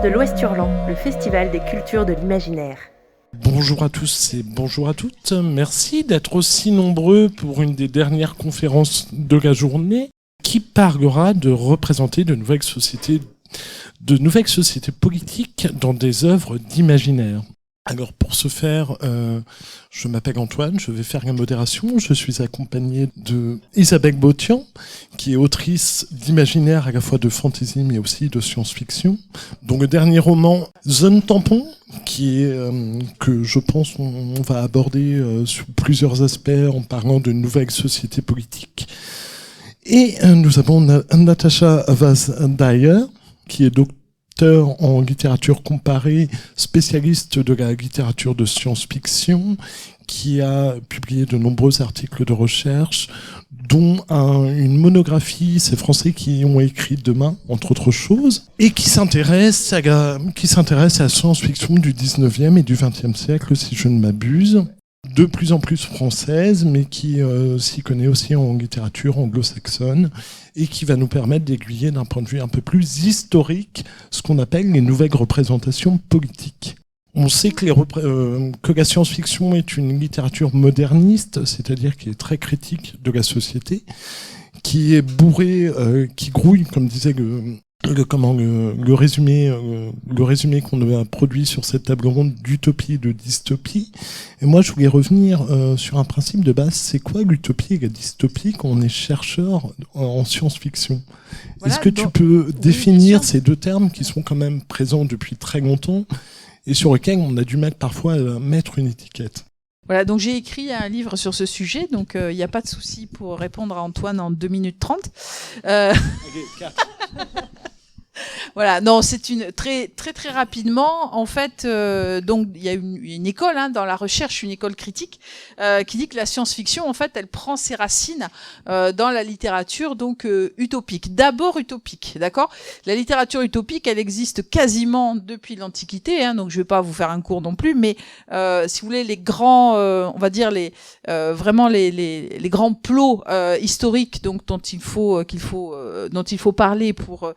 de l'Ouest-Hurlan, le festival des cultures de l'imaginaire. Bonjour à tous et bonjour à toutes. Merci d'être aussi nombreux pour une des dernières conférences de la journée qui parlera de représenter de nouvelles sociétés politiques dans des œuvres d'imaginaire. Alors pour ce faire, je m'appelle Antoine, je vais faire la modération. Je suis accompagné de Isabelle Bautian, qui est autrice d'imaginaire à la fois de fantasy mais aussi de science-fiction, dont le dernier roman Zone Tampon, qui est que je pense on va aborder sous plusieurs aspects en parlant de nouvelles sociétés politiques. Et nous avons Natasha Vaz-Dyer, qui est docteur en littérature comparée, spécialiste de la littérature de science-fiction, qui a publié de nombreux articles de recherche, dont une monographie, c'est Français qui ont écrit demain, entre autres choses, et qui s'intéresse à la science-fiction du 19e et du 20e siècle, si je ne m'abuse, de plus en plus française, mais qui s'y connaît aussi en littérature anglo-saxonne, et qui va nous permettre d'aiguiller d'un point de vue un peu plus historique ce qu'on appelle les nouvelles représentations politiques. On sait que la science-fiction est une littérature moderniste, c'est-à-dire qui est très critique de la société, qui est bourrée, qui grouille, comme disait le résumé qu'on a produit sur cette table ronde d'utopie et de dystopie. Et moi, je voulais revenir sur un principe de base. C'est quoi l'utopie et la dystopie quand on est chercheur en science-fiction? Voilà, est-ce que tu peux définir ces deux termes qui sont quand même présents depuis très longtemps et sur lesquels on a du mal parfois à mettre une étiquette? Voilà, donc j'ai écrit un livre sur ce sujet, donc il n'y a pas de souci pour répondre à Antoine en 2 minutes 30. Okay, 4. Voilà, non, c'est très rapidement. En fait, donc il y a une école dans la recherche, une école critique, qui dit que la science-fiction, en fait, elle prend ses racines dans la littérature donc utopique. D'abord utopique, d'accord. La littérature utopique, elle existe quasiment depuis l'Antiquité, donc je vais pas vous faire un cours non plus, mais si vous voulez, les grands, on va dire vraiment les grands plots historiques donc dont il faut parler pour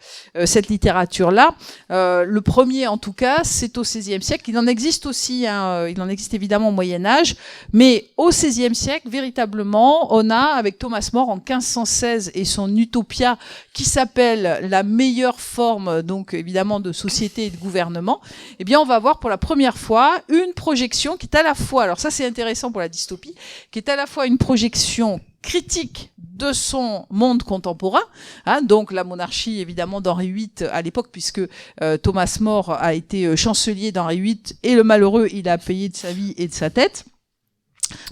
cette littérature-là. Le premier, en tout cas, c'est au XVIe siècle. Il en existe aussi, il en existe évidemment au Moyen-Âge, mais au XVIe siècle, véritablement, on a, avec Thomas More en 1516 et son Utopia, qui s'appelle la meilleure forme, donc évidemment, de société et de gouvernement, eh bien, on va avoir pour la première fois une projection qui est à la fois, alors ça c'est intéressant pour la dystopie, qui est à la fois une projection critique de son monde contemporain, donc la monarchie évidemment d'Henri VIII à l'époque, puisque Thomas More a été chancelier d'Henri VIII et le malheureux il a payé de sa vie et de sa tête.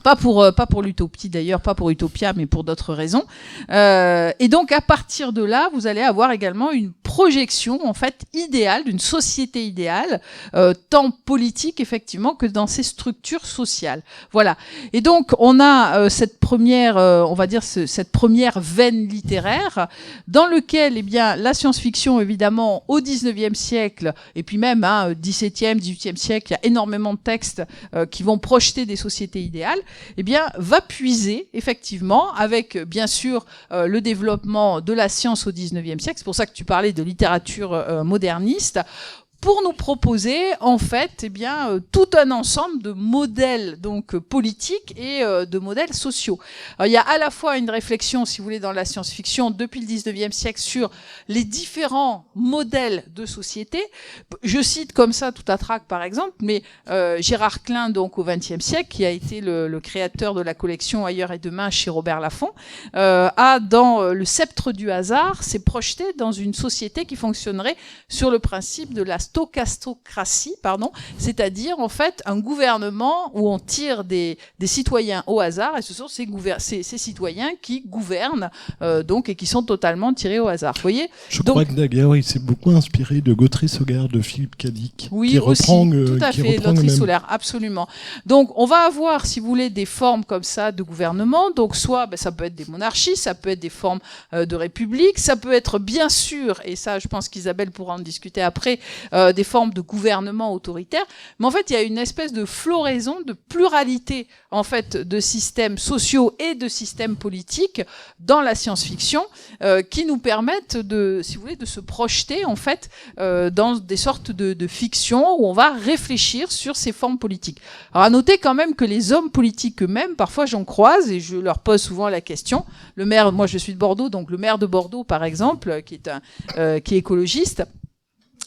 Pas pour l'utopie d'ailleurs, pas pour Utopia, mais pour d'autres raisons. Et donc à partir de là, vous allez avoir également une projection en fait idéale d'une société idéale, tant politique effectivement que dans ses structures sociales. Voilà. Et donc on a cette première, on va dire cette première veine littéraire dans lequel eh bien la science-fiction évidemment au 19e siècle et puis même 17e, 18e siècle, il y a énormément de textes qui vont projeter des sociétés idéales. Eh bien, va puiser, effectivement, avec, bien sûr, le développement de la science au XIXe siècle. C'est pour ça que tu parlais de littérature moderniste, pour nous proposer, en fait, eh bien, tout un ensemble de modèles, donc, politiques et de modèles sociaux. Alors, il y a à la fois une réflexion, si vous voulez, dans la science-fiction, depuis le 19e siècle, sur les différents modèles de société. Je cite comme ça tout à trac, par exemple, mais Gérard Klein, donc, au XXe siècle, qui a été le créateur de la collection Ailleurs et Demain chez Robert Laffont, a, dans Le Sceptre du hasard, s'est projeté dans une société qui fonctionnerait sur le principe de la stochastocratie, c'est-à-dire en fait un gouvernement où on tire des citoyens au hasard et ce sont ces citoyens qui gouvernent donc et qui sont totalement tirés au hasard. Vous voyez ? Je crois que d'ailleurs il s'est beaucoup inspiré de Gautry Solaire de Philippe Cadic. Oui, qui reprend tout à fait, Gautry Solaire, absolument. Donc on va avoir, si vous voulez, des formes comme ça de gouvernement. Donc soit ça peut être des monarchies, ça peut être des formes de république, ça peut être bien sûr, et ça je pense qu'Isabelle pourra en discuter après, des formes de gouvernement autoritaire, mais en fait, il y a une espèce de floraison, de pluralité, en fait, de systèmes sociaux et de systèmes politiques dans la science-fiction, qui nous permettent de, si vous voulez, de se projeter, en fait, dans des sortes de fiction où on va réfléchir sur ces formes politiques. Alors, à noter quand même que les hommes politiques eux-mêmes, parfois j'en croise et je leur pose souvent la question. Le maire, moi je suis de Bordeaux, donc le maire de Bordeaux, par exemple, qui est écologiste,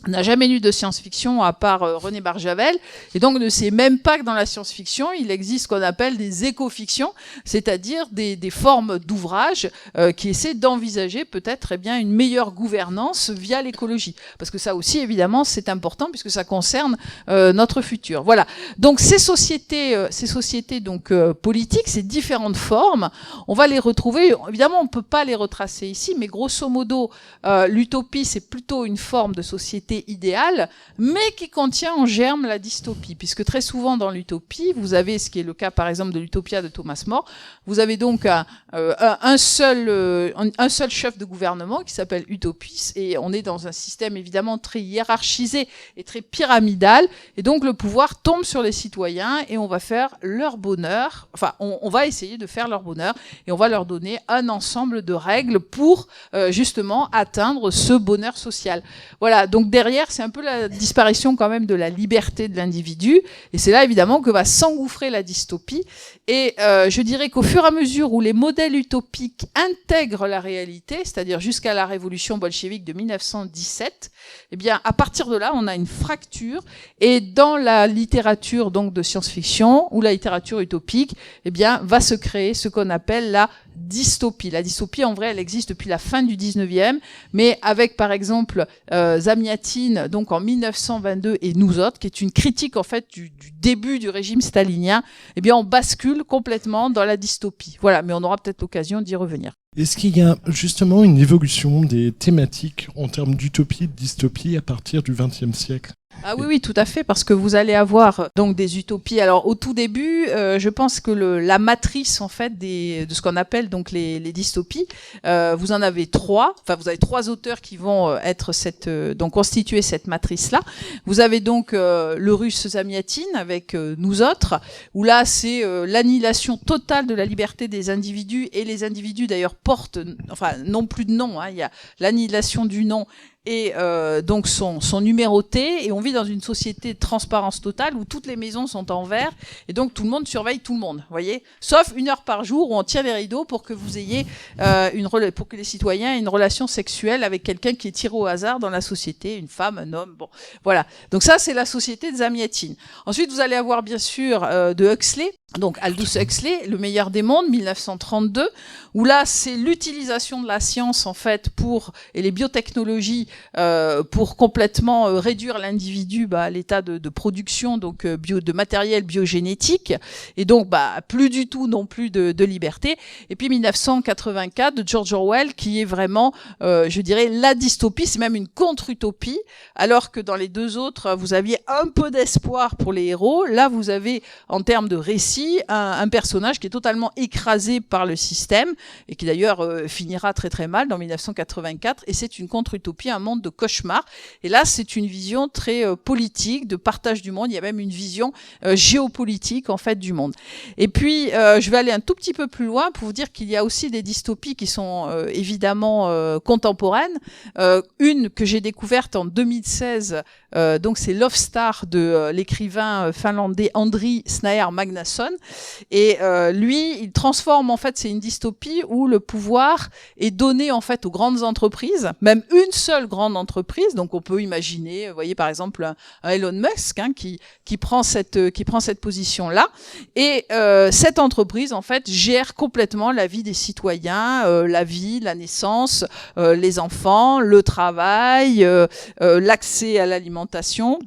n'a jamais lu de science-fiction à part René Barjavel, et donc ne sait même pas que dans la science-fiction, il existe ce qu'on appelle des éco-fictions, c'est-à-dire des formes d'ouvrages qui essaient d'envisager peut-être une meilleure gouvernance via l'écologie. Parce que ça aussi, évidemment, c'est important puisque ça concerne notre futur. Voilà. Donc ces sociétés donc politiques, ces différentes formes, on va les retrouver. Évidemment, on peut pas les retracer ici, mais grosso modo, l'utopie, c'est plutôt une forme de société idéale, mais qui contient en germe la dystopie, puisque très souvent dans l'utopie, vous avez, ce qui est le cas par exemple de l'Utopia de Thomas More, vous avez donc un seul chef de gouvernement qui s'appelle Utopis, et on est dans un système évidemment très hiérarchisé et très pyramidal, et donc le pouvoir tombe sur les citoyens et on va faire leur bonheur, enfin on va essayer de faire leur bonheur, et on va leur donner un ensemble de règles pour justement atteindre ce bonheur social. Voilà, donc derrière, c'est un peu la disparition quand même de la liberté de l'individu, et c'est là évidemment que va s'engouffrer la dystopie, et je dirais qu'au fur et à mesure où les modèles utopiques intègrent la réalité, c'est-à-dire jusqu'à la révolution bolchevique de 1917, eh bien à partir de là, on a une fracture, et dans la littérature donc de science-fiction, ou la littérature utopique, eh bien va se créer ce qu'on appelle la dystopie. La dystopie, en vrai, elle existe depuis la fin du 19e, mais avec, par exemple, Zamiatine, donc en 1922, et Nous autres, qui est une critique, en fait, du début du régime stalinien, eh bien, on bascule complètement dans la dystopie. Voilà, mais on aura peut-être l'occasion d'y revenir. Est-ce qu'il y a justement une évolution des thématiques en termes d'utopie et de dystopie à partir du XXe siècle ? Ah oui, tout à fait, parce que vous allez avoir donc des utopies. Alors au tout début, je pense que la matrice en fait de ce qu'on appelle donc les dystopies, vous en avez trois. Enfin, vous avez trois auteurs qui vont être donc constituer cette matrice-là. Vous avez donc le russe Zamiatine avec Nous autres, où là c'est l'annihilation totale de la liberté des individus, et les individus d'ailleurs portent, enfin non plus de nom. Il y a l'annihilation du nom. Et donc sont numérotés, et on vit dans une société de transparence totale où toutes les maisons sont en verre, et donc tout le monde surveille tout le monde, voyez, sauf 1 heure par jour où on tire les rideaux pour que vous ayez pour que les citoyens aient une relation sexuelle avec quelqu'un qui est tiré au hasard dans la société, une femme, un homme, bon, voilà. Donc ça c'est la société de Zamiatine. Ensuite vous allez avoir bien sûr de Huxley. Donc Aldous Huxley, Le meilleur des mondes, 1932, où là c'est l'utilisation de la science en fait et les biotechnologies pour complètement réduire l'individu à l'état de production donc de matériel biogénétique, et donc plus du tout non plus de liberté. Et puis 1984 de George Orwell, qui est vraiment je dirais la dystopie, c'est même une contre-utopie, alors que dans les deux autres vous aviez un peu d'espoir pour les héros. Là vous avez en termes de récit un personnage qui est totalement écrasé par le système, et qui d'ailleurs finira très très mal dans 1984, et c'est une contre-utopie, un monde de cauchemar. Et là c'est une vision très politique, de partage du monde, il y a même une vision géopolitique en fait du monde. Et puis je vais aller un tout petit peu plus loin pour vous dire qu'il y a aussi des dystopies qui sont évidemment contemporaines. Une que j'ai découverte en 2016, donc c'est Love Star de l'écrivain finlandais Andri Snaer Magnason. Et lui, il transforme, en fait, c'est une dystopie où le pouvoir est donné en fait aux grandes entreprises, même une seule grande entreprise. Donc on peut imaginer, vous voyez par exemple un Elon Musk qui prend cette position-là, et cette entreprise en fait gère complètement la vie des citoyens, la vie, la naissance, les enfants, le travail, l'accès à l'alimentation,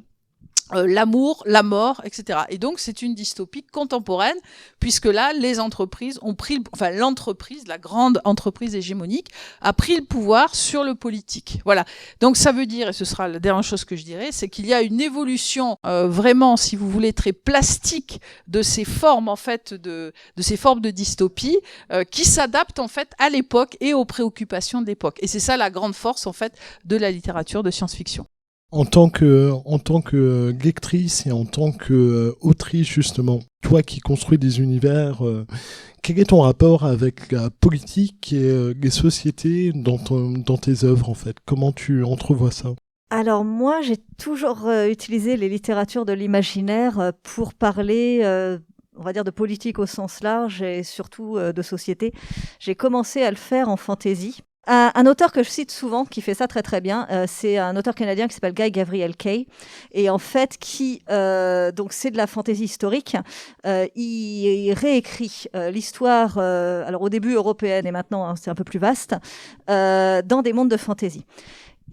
l'amour, la mort, etc. Et donc c'est une dystopie contemporaine, puisque là les entreprises ont pris, l'entreprise, la grande entreprise hégémonique, a pris le pouvoir sur le politique. Voilà. Donc ça veut dire, et ce sera la dernière chose que je dirais, c'est qu'il y a une évolution vraiment, si vous voulez, très plastique de ces formes en fait de ces formes de dystopie qui s'adaptent en fait à l'époque et aux préoccupations de l'époque. Et c'est ça la grande force en fait de la littérature de science-fiction. En tant que lectrice et en tant que autrice, justement, toi qui construis des univers, quel est ton rapport avec la politique et les sociétés dans tes œuvres, en fait? Comment tu entrevois ça? Alors moi, j'ai toujours utilisé les littératures de l'imaginaire pour parler, on va dire, de politique au sens large et surtout de société. J'ai commencé à le faire en fantasy. Un auteur que je cite souvent, qui fait ça très très bien, c'est un auteur canadien qui s'appelle Guy Gabriel Kay, et en fait donc c'est de la fantaisie historique. Il réécrit l'histoire, alors au début européenne et maintenant hein, c'est un peu plus vaste, dans des mondes de fantaisie.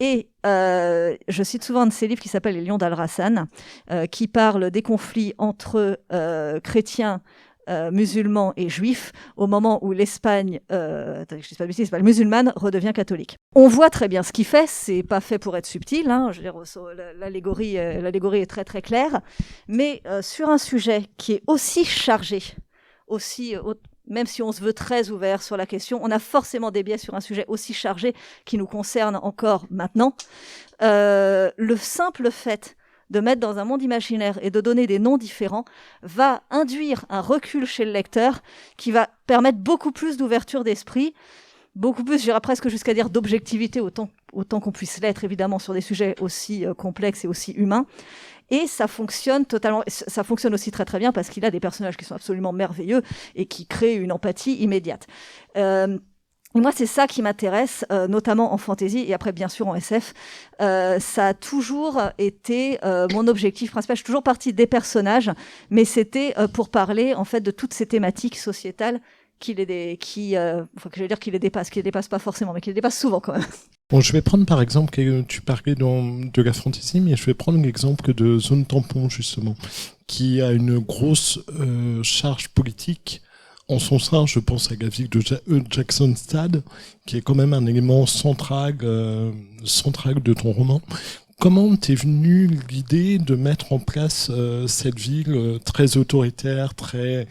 Et je cite souvent un de ses livres qui s'appelle Les Lions d'Al-Rassan, qui parle des conflits entre chrétiens, musulmans et juifs au moment où l'Espagne, l'Espagne musulmane redevient catholique. On voit très bien ce qu'il fait, c'est pas fait pour être subtil, hein, je veux dire, l'allégorie est très très claire, mais sur un sujet qui est aussi chargé, même si on se veut très ouvert sur la question, on a forcément des biais sur un sujet aussi chargé qui nous concerne encore maintenant. Le simple fait de mettre dans un monde imaginaire et de donner des noms différents va induire un recul chez le lecteur qui va permettre beaucoup plus d'ouverture d'esprit, beaucoup plus, j'irais presque jusqu'à dire d'objectivité, autant qu'on puisse l'être évidemment sur des sujets aussi complexes et aussi humains. Et ça fonctionne totalement. Ça fonctionne aussi très très bien parce qu'il a des personnages qui sont absolument merveilleux et qui créent une empathie immédiate. Et moi, c'est ça qui m'intéresse, notamment en fantasy et après, bien sûr, en SF. Ça a toujours été mon objectif principal. Je suis toujours partie des personnages, mais c'était pour parler en fait de toutes ces thématiques sociétales qui les dépassent pas forcément, mais qui les dépassent souvent quand même. Bon, je vais prendre par exemple, tu parlais de la fantasy, mais je vais prendre l'exemple de Zone Tampon, justement, qui a une grosse charge politique en son sein. Je pense à la ville de Jacksonstad, qui est quand même un élément central de ton roman. Comment t'es venue l'idée de mettre en place cette ville très autoritaire, très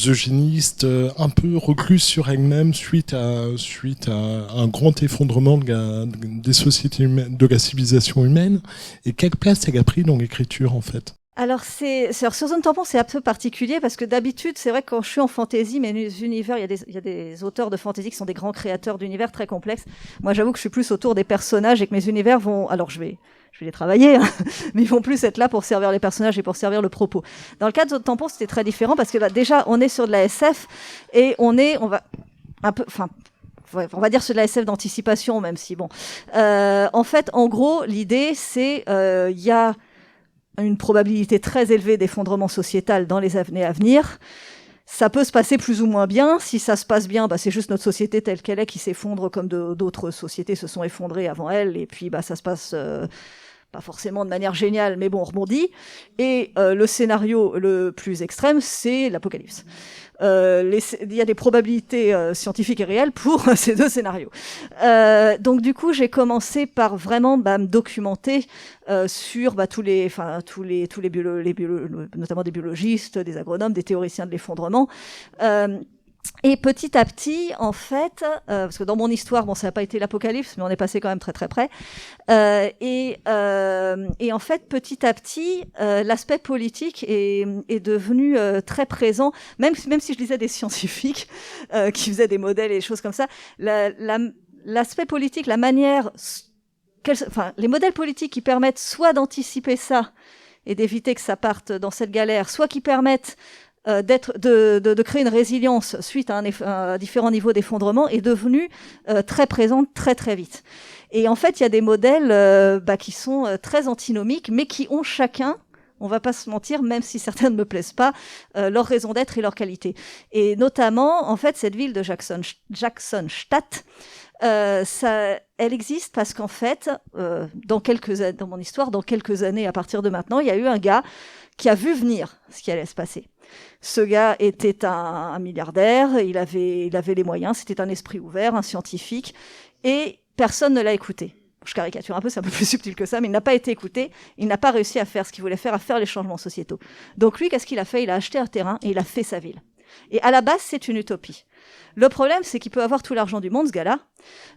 eugéniste, un peu recluse sur elle-même suite à un grand effondrement des sociétés humaines, de la civilisation humaine, et quelle place elle a pris dans l'écriture en fait? Alors, sur Zone Tampon, c'est un peu particulier parce que d'habitude, c'est vrai que quand je suis en fantasy, mes univers, il y a des auteurs de fantasy qui sont des grands créateurs d'univers très complexes. Moi, j'avoue que je suis plus autour des personnages et que mes univers vont... Alors, je vais les travailler, hein, mais ils vont plus être là pour servir les personnages et pour servir le propos. Dans le cas de Zone Tampon, c'était très différent parce que déjà, on est sur de la SF et on va dire sur de la SF d'anticipation, même si bon. En fait, en gros, l'idée, c'est il y a une probabilité très élevée d'effondrement sociétal dans les années à venir. Ça peut se passer plus ou moins bien. Si ça se passe bien, c'est juste notre société telle qu'elle est qui s'effondre comme d'autres sociétés se sont effondrées avant elle. Et puis, ça se passe pas forcément de manière géniale, mais bon, on rebondit. Et le scénario le plus extrême, c'est l'apocalypse. Il y a des probabilités scientifiques et réelles pour ces deux scénarios. Donc du coup, j'ai commencé par vraiment me documenter sur notamment des biologistes, des agronomes, des théoriciens de l'effondrement. Et petit à petit, en fait, parce que dans mon histoire, ça n'a pas été l'apocalypse, mais on est passé quand même très très près. Et en fait, petit à petit, l'aspect politique est devenu très présent, même si je lisais des scientifiques qui faisaient des modèles et des choses comme ça. L'aspect politique, la manière, les modèles politiques qui permettent soit d'anticiper ça et d'éviter que ça parte dans cette galère, soit qui permettent de créer une résilience suite à différents niveaux d'effondrement est devenue très présente très très vite. Et en fait, il y a des modèles qui sont très antinomiques, mais qui ont chacun, on va pas se mentir, même si certains ne me plaisent pas, leur raison d'être et leur qualité. Et notamment, en fait, cette ville de Jacksonstadt, elle existe parce qu'en fait, dans mon histoire, dans quelques années à partir de maintenant, il y a eu un gars qui a vu venir ce qui allait se passer. Ce gars était un milliardaire, il avait les moyens, c'était un esprit ouvert, un scientifique, et personne ne l'a écouté. Je caricature un peu, c'est un peu plus subtil que ça, mais il n'a pas été écouté, il n'a pas réussi à faire ce qu'il voulait faire, à faire les changements sociétaux. Donc lui, qu'est-ce qu'il a fait? Il a acheté un terrain et il a fait sa ville. Et à la base, c'est une utopie. Le problème, c'est qu'il peut avoir tout l'argent du monde, ce gars-là.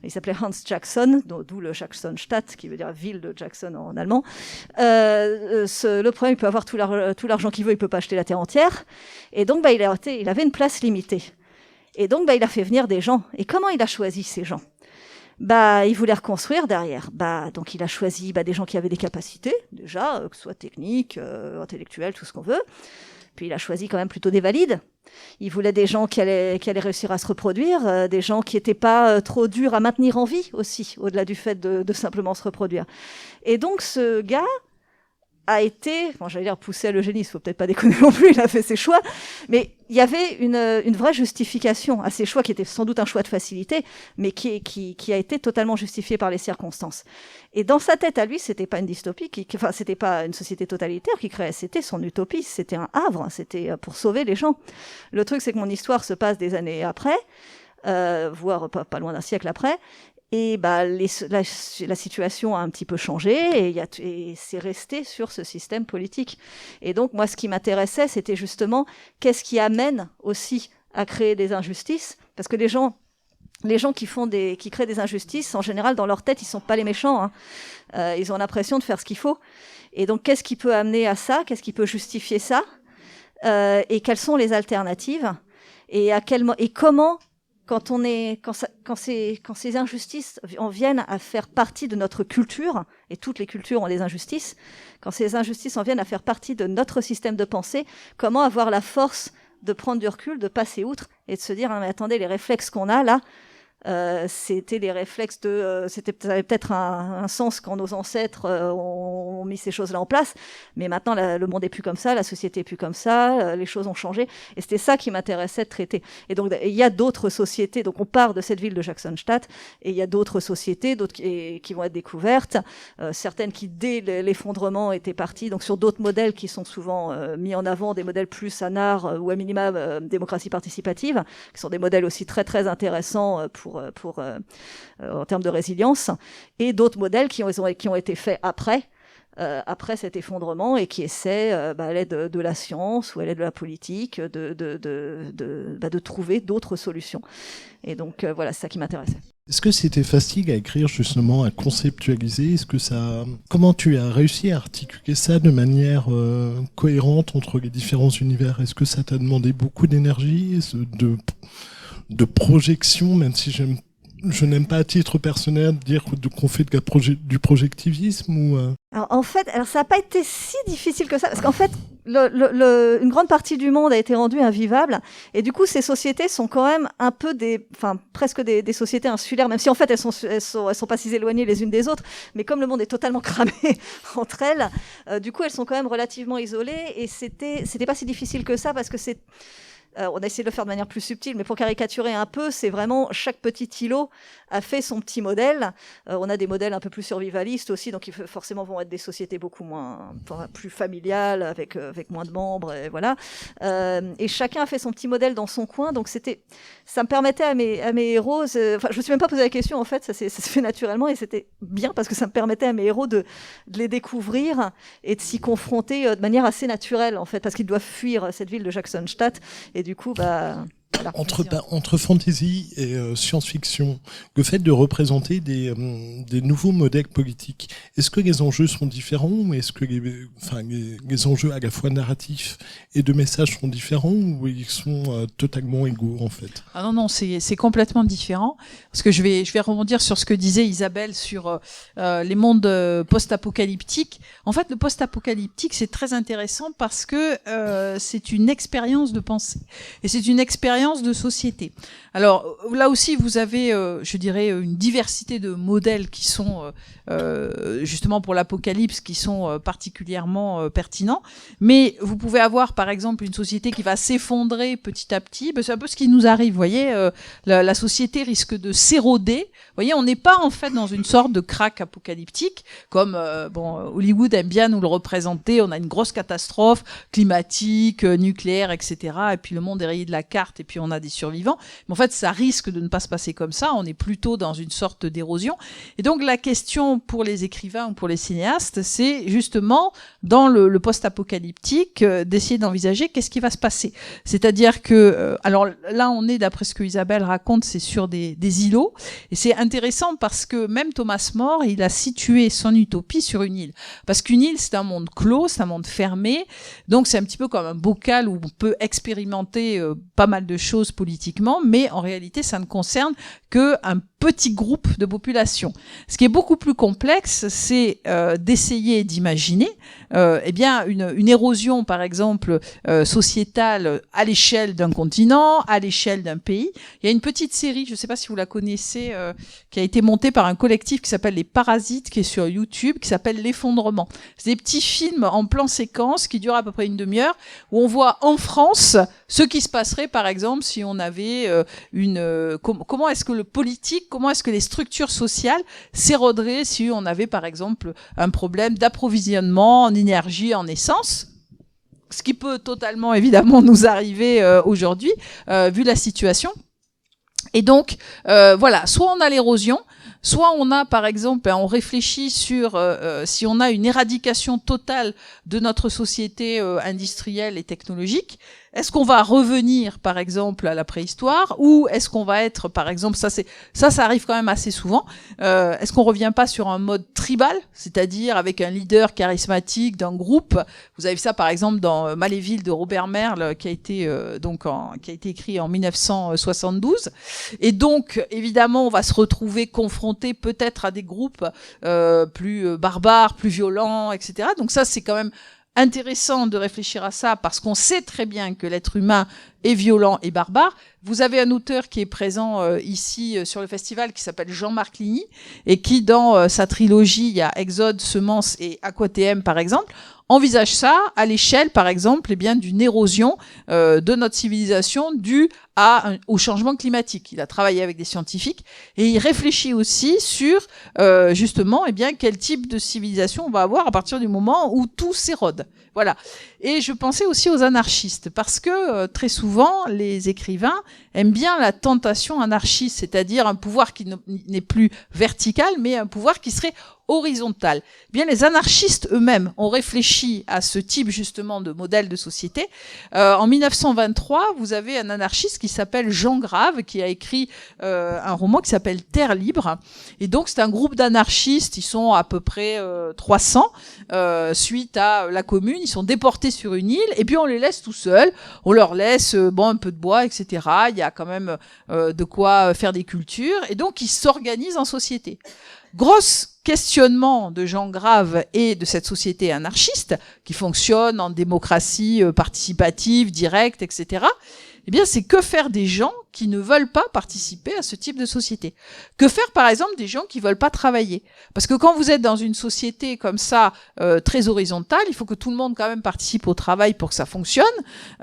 Il s'appelait Hans Jackson, d'où le Jacksonstadt, qui veut dire ville de Jackson en allemand. Le problème, il peut avoir tout l'argent qu'il veut, il peut pas acheter la terre entière. Et donc, il avait une place limitée. Et donc, il a fait venir des gens. Et comment il a choisi ces gens ? Il voulait reconstruire derrière. Donc, il a choisi des gens qui avaient des capacités, déjà, que ce soit techniques, intellectuelles, tout ce qu'on veut. Puis il a choisi quand même plutôt des valides. Il voulait des gens qui allaient réussir à se reproduire, des gens qui n'étaient pas trop durs à maintenir en vie aussi, au-delà du fait de simplement se reproduire. Et donc ce gars a été, j'allais dire poussé à l'eugénisme, faut peut-être pas déconner non plus, il a fait ses choix, mais il y avait une vraie justification à ces choix qui était sans doute un choix de facilité, mais qui a été totalement justifié par les circonstances. Et dans sa tête à lui, c'était pas une dystopie, c'était pas une société totalitaire qui créait, c'était son utopie, c'était un havre, c'était pour sauver les gens. Le truc, c'est que mon histoire se passe des années après, voire pas loin d'un siècle après. Et la situation a un petit peu changé et c'est resté sur ce système politique. Et donc, moi, ce qui m'intéressait, c'était justement qu'est-ce qui amène aussi à créer des injustices. Parce que les gens qui créent des injustices, en général, dans leur tête, ils sont pas les méchants. Ils ont l'impression de faire ce qu'il faut. Et donc, qu'est-ce qui peut amener à ça ? Qu'est-ce qui peut justifier ça ? Et quelles sont les alternatives ? Et comment quand ces injustices en viennent à faire partie de notre culture, et toutes les cultures ont des injustices, quand ces injustices en viennent à faire partie de notre système de pensée, comment avoir la force de prendre du recul, de passer outre, et de se dire, mais attendez, les réflexes qu'on a là, c'était les réflexes ça avait peut-être un sens quand nos ancêtres ont mis ces choses-là en place, mais maintenant le monde est plus comme ça, la société est plus comme ça, les choses ont changé, et c'était ça qui m'intéressait de traiter. Et donc il y a d'autres sociétés, donc on part de cette ville de Jacksonstadt, et il y a d'autres sociétés, qui vont être découvertes, certaines qui dès l'effondrement étaient parties, donc sur d'autres modèles qui sont souvent mis en avant, des modèles plus ANAR ou à minima démocratie participative, qui sont des modèles aussi très très intéressants en termes de résilience, et d'autres modèles qui ont été faits après cet effondrement et qui essaient, à l'aide de la science ou à l'aide de la politique, de trouver d'autres solutions. Et donc voilà, c'est ça qui m'intéressait. Est-ce que c'était facile à écrire, justement, à conceptualiser ? Comment tu as réussi à articuler ça de manière cohérente entre les différents univers ? Est-ce que ça t'a demandé beaucoup d'énergie, de projection, même si je n'aime pas à titre personnel dire qu'on fait du projectivisme ou Alors en fait, ça n'a pas été si difficile que ça, parce qu'en fait, une grande partie du monde a été rendue invivable, et du coup, ces sociétés sont quand même un peu presque des sociétés insulaires, même si en fait elles sont pas si éloignées les unes des autres, mais comme le monde est totalement cramé entre elles, du coup, elles sont quand même relativement isolées, et c'était pas si difficile que ça, parce que on a essayé de le faire de manière plus subtile, mais pour caricaturer un peu, c'est vraiment chaque petit îlot a fait son petit modèle. On a des modèles un peu plus survivalistes aussi, donc forcément vont être des sociétés beaucoup plus familiales, avec moins de membres, et voilà. Et chacun a fait son petit modèle dans son coin, donc ça me permettait à mes héros, je me suis même pas posé la question en fait, ça se fait naturellement, et c'était bien parce que ça me permettait à mes héros de les découvrir et de s'y confronter de manière assez naturelle en fait, parce qu'ils doivent fuir cette ville de Jacksonstadt. Et du coup, voilà. Entre fantasy et science-fiction, le fait de représenter des nouveaux modèles politiques, est-ce que les enjeux sont différents ou est-ce que les enjeux à la fois narratifs et de messages sont différents ou ils sont totalement égaux en fait ? Ah non, c'est complètement différent. Parce que je vais rebondir sur ce que disait Isabelle sur les mondes post-apocalyptiques. En fait, le post-apocalyptique, c'est très intéressant parce que c'est une expérience de pensée. Et c'est une expérience de société. Alors là aussi, vous avez, je dirais, une diversité de modèles qui sont justement pour l'apocalypse, qui sont particulièrement pertinents. Mais vous pouvez avoir, par exemple, une société qui va s'effondrer petit à petit. C'est un peu ce qui nous arrive. Vous voyez, la société risque de s'éroder. Vous voyez, on n'est pas en fait dans une sorte de crack apocalyptique, comme Hollywood aime bien nous le représenter. On a une grosse catastrophe climatique, nucléaire, etc. Et puis le monde est rayé de la carte. Et puis on a des survivants. Mais en fait, ça risque de ne pas se passer comme ça. On est plutôt dans une sorte d'érosion. Et donc, la question pour les écrivains ou pour les cinéastes, c'est justement, dans le post-apocalyptique, d'essayer d'envisager qu'est-ce qui va se passer. C'est-à-dire que, alors là, on est, d'après ce que Isabelle raconte, c'est sur des îlots. Et c'est intéressant parce que même Thomas More, il a situé son utopie sur une île. Parce qu'une île, c'est un monde clos, c'est un monde fermé. Donc, c'est un petit peu comme un bocal où on peut expérimenter pas mal de choses politiquement, mais en réalité, ça ne concerne qu'un petit groupe de population. Ce qui est beaucoup plus complexe, c'est d'essayer d'imaginer eh bien une érosion, par exemple, sociétale à l'échelle d'un continent, à l'échelle d'un pays. Il y a une petite série, je ne sais pas si vous la connaissez, qui a été montée par un collectif qui s'appelle Les Parasites, qui est sur YouTube, qui s'appelle L'Effondrement. C'est des petits films en plan séquence qui durent à peu près une demi-heure, où on voit en France ce qui se passerait, par exemple, si on avait comment est-ce que le politique, comment est-ce que les structures sociales s'éroderaient si on avait, par exemple, un problème d'approvisionnement en énergie, en essence. Ce qui peut totalement, évidemment, nous arriver aujourd'hui, vu la situation. Et donc, voilà, soit on a l'érosion, soit on a, par exemple, on réfléchit sur si on a une éradication totale de notre société industrielle et technologique. Est-ce qu'on va revenir, par exemple, à la préhistoire, ou est-ce qu'on va être, par exemple, ça arrive quand même assez souvent. Est-ce qu'on revient pas sur un mode tribal, c'est-à-dire avec un leader charismatique d'un groupe? Vous avez vu ça, par exemple, dans Maléville de Robert Merle, qui a été écrit en 1972. Et donc, évidemment, on va se retrouver confronté peut-être à des groupes plus barbares, plus violents, etc. Donc ça, c'est quand même intéressant de réfléchir à ça parce qu'on sait très bien que l'être humain est violent et barbare. Vous avez un auteur qui est présent ici sur le festival qui s'appelle Jean-Marc Ligny et qui, dans sa trilogie, il y a Exode, Semences et Aquatm, par exemple, envisage ça à l'échelle, par exemple, d'une érosion de notre civilisation due au changement climatique. Il a travaillé avec des scientifiques et il réfléchit aussi sur justement quel type de civilisation on va avoir à partir du moment où tout s'érode. Voilà. Et je pensais aussi aux anarchistes parce que très souvent les écrivains aiment bien la tentation anarchiste, c'est-à-dire un pouvoir qui n'est plus vertical mais un pouvoir qui serait horizontal. Eh bien, les anarchistes eux-mêmes ont réfléchi à ce type justement de modèle de société. En 1923, vous avez un anarchiste qui s'appelle Jean Grave, qui a écrit un roman qui s'appelle Terre libre. Et donc, c'est un groupe d'anarchistes, ils sont à peu près 300 suite à la Commune. Ils sont déportés sur une île et puis on les laisse tout seuls. On leur laisse un peu de bois, etc. Il y a quand même de quoi faire des cultures. Et donc, ils s'organisent en société. Grosse questionnement de Jean Grave et de cette société anarchiste qui fonctionne en démocratie participative, directe, etc. Eh bien, c'est que faire des gens qui ne veulent pas participer à ce type de société? Que faire, par exemple, des gens qui veulent pas travailler? Parce que quand vous êtes dans une société comme ça, très horizontale, il faut que tout le monde quand même participe au travail pour que ça fonctionne.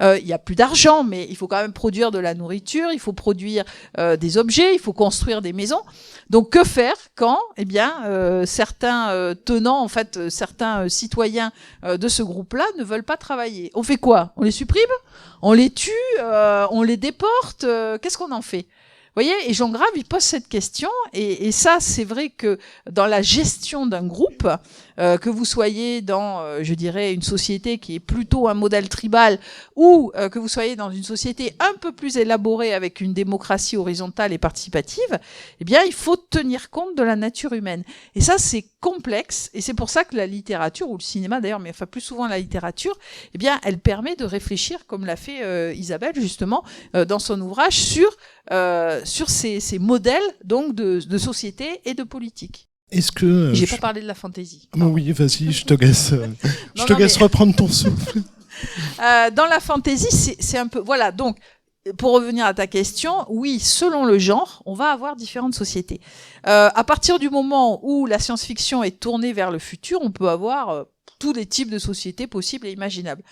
Il y a plus d'argent, mais il faut quand même produire de la nourriture, il faut produire des objets, il faut construire des maisons. Donc, que faire quand, certains tenants, en fait, certains citoyens de ce groupe-là ne veulent pas travailler? On fait quoi? On les supprime? On les tue? On les déporte? Qu'est-ce qu'on en fait? Vous voyez, et Jean Grave, il pose cette question, et ça, c'est vrai que dans la gestion d'un groupe, que vous soyez dans, je dirais, une société qui est plutôt un modèle tribal, ou que vous soyez dans une société un peu plus élaborée avec une démocratie horizontale et participative, eh bien, il faut tenir compte de la nature humaine. Et ça, c'est complexe, et c'est pour ça que la littérature, ou le cinéma d'ailleurs, mais enfin plus souvent la littérature, eh bien, elle permet de réfléchir, comme l'a fait Isabelle, justement, dans son ouvrage, sur ces modèles donc de société et de politique. Est-ce que j'ai pas parlé de la fantaisie. Oui, vas-y, je te laisse reprendre ton souffle. Dans la fantaisie, c'est un peu voilà. Donc, pour revenir à ta question, oui, selon le genre, on va avoir différentes sociétés. À partir du moment où la science-fiction est tournée vers le futur, on peut avoir tous les types de sociétés possibles et imaginables.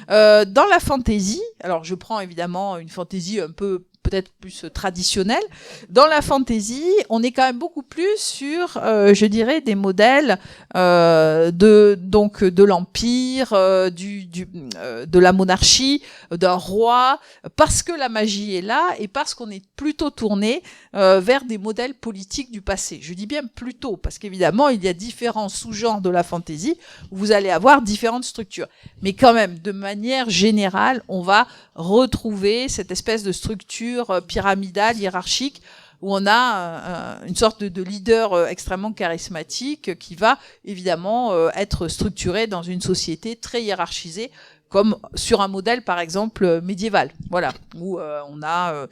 Dans la fantaisie, alors je prends évidemment une fantaisie un peu peut-être plus traditionnel. Dans la fantasy, on est quand même beaucoup plus sur, je dirais, des modèles de l'empire, de la monarchie, d'un roi, parce que la magie est là et parce qu'on est plutôt tourné vers des modèles politiques du passé. Je dis bien plutôt, parce qu'évidemment, il y a différents sous-genres de la fantasy où vous allez avoir différentes structures. Mais quand même, de manière générale, on va retrouver cette espèce de structure pyramidale, hiérarchique, où on a une sorte de leader extrêmement charismatique qui va évidemment être structuré dans une société très hiérarchisée, comme sur un modèle par exemple médiéval, voilà, où on a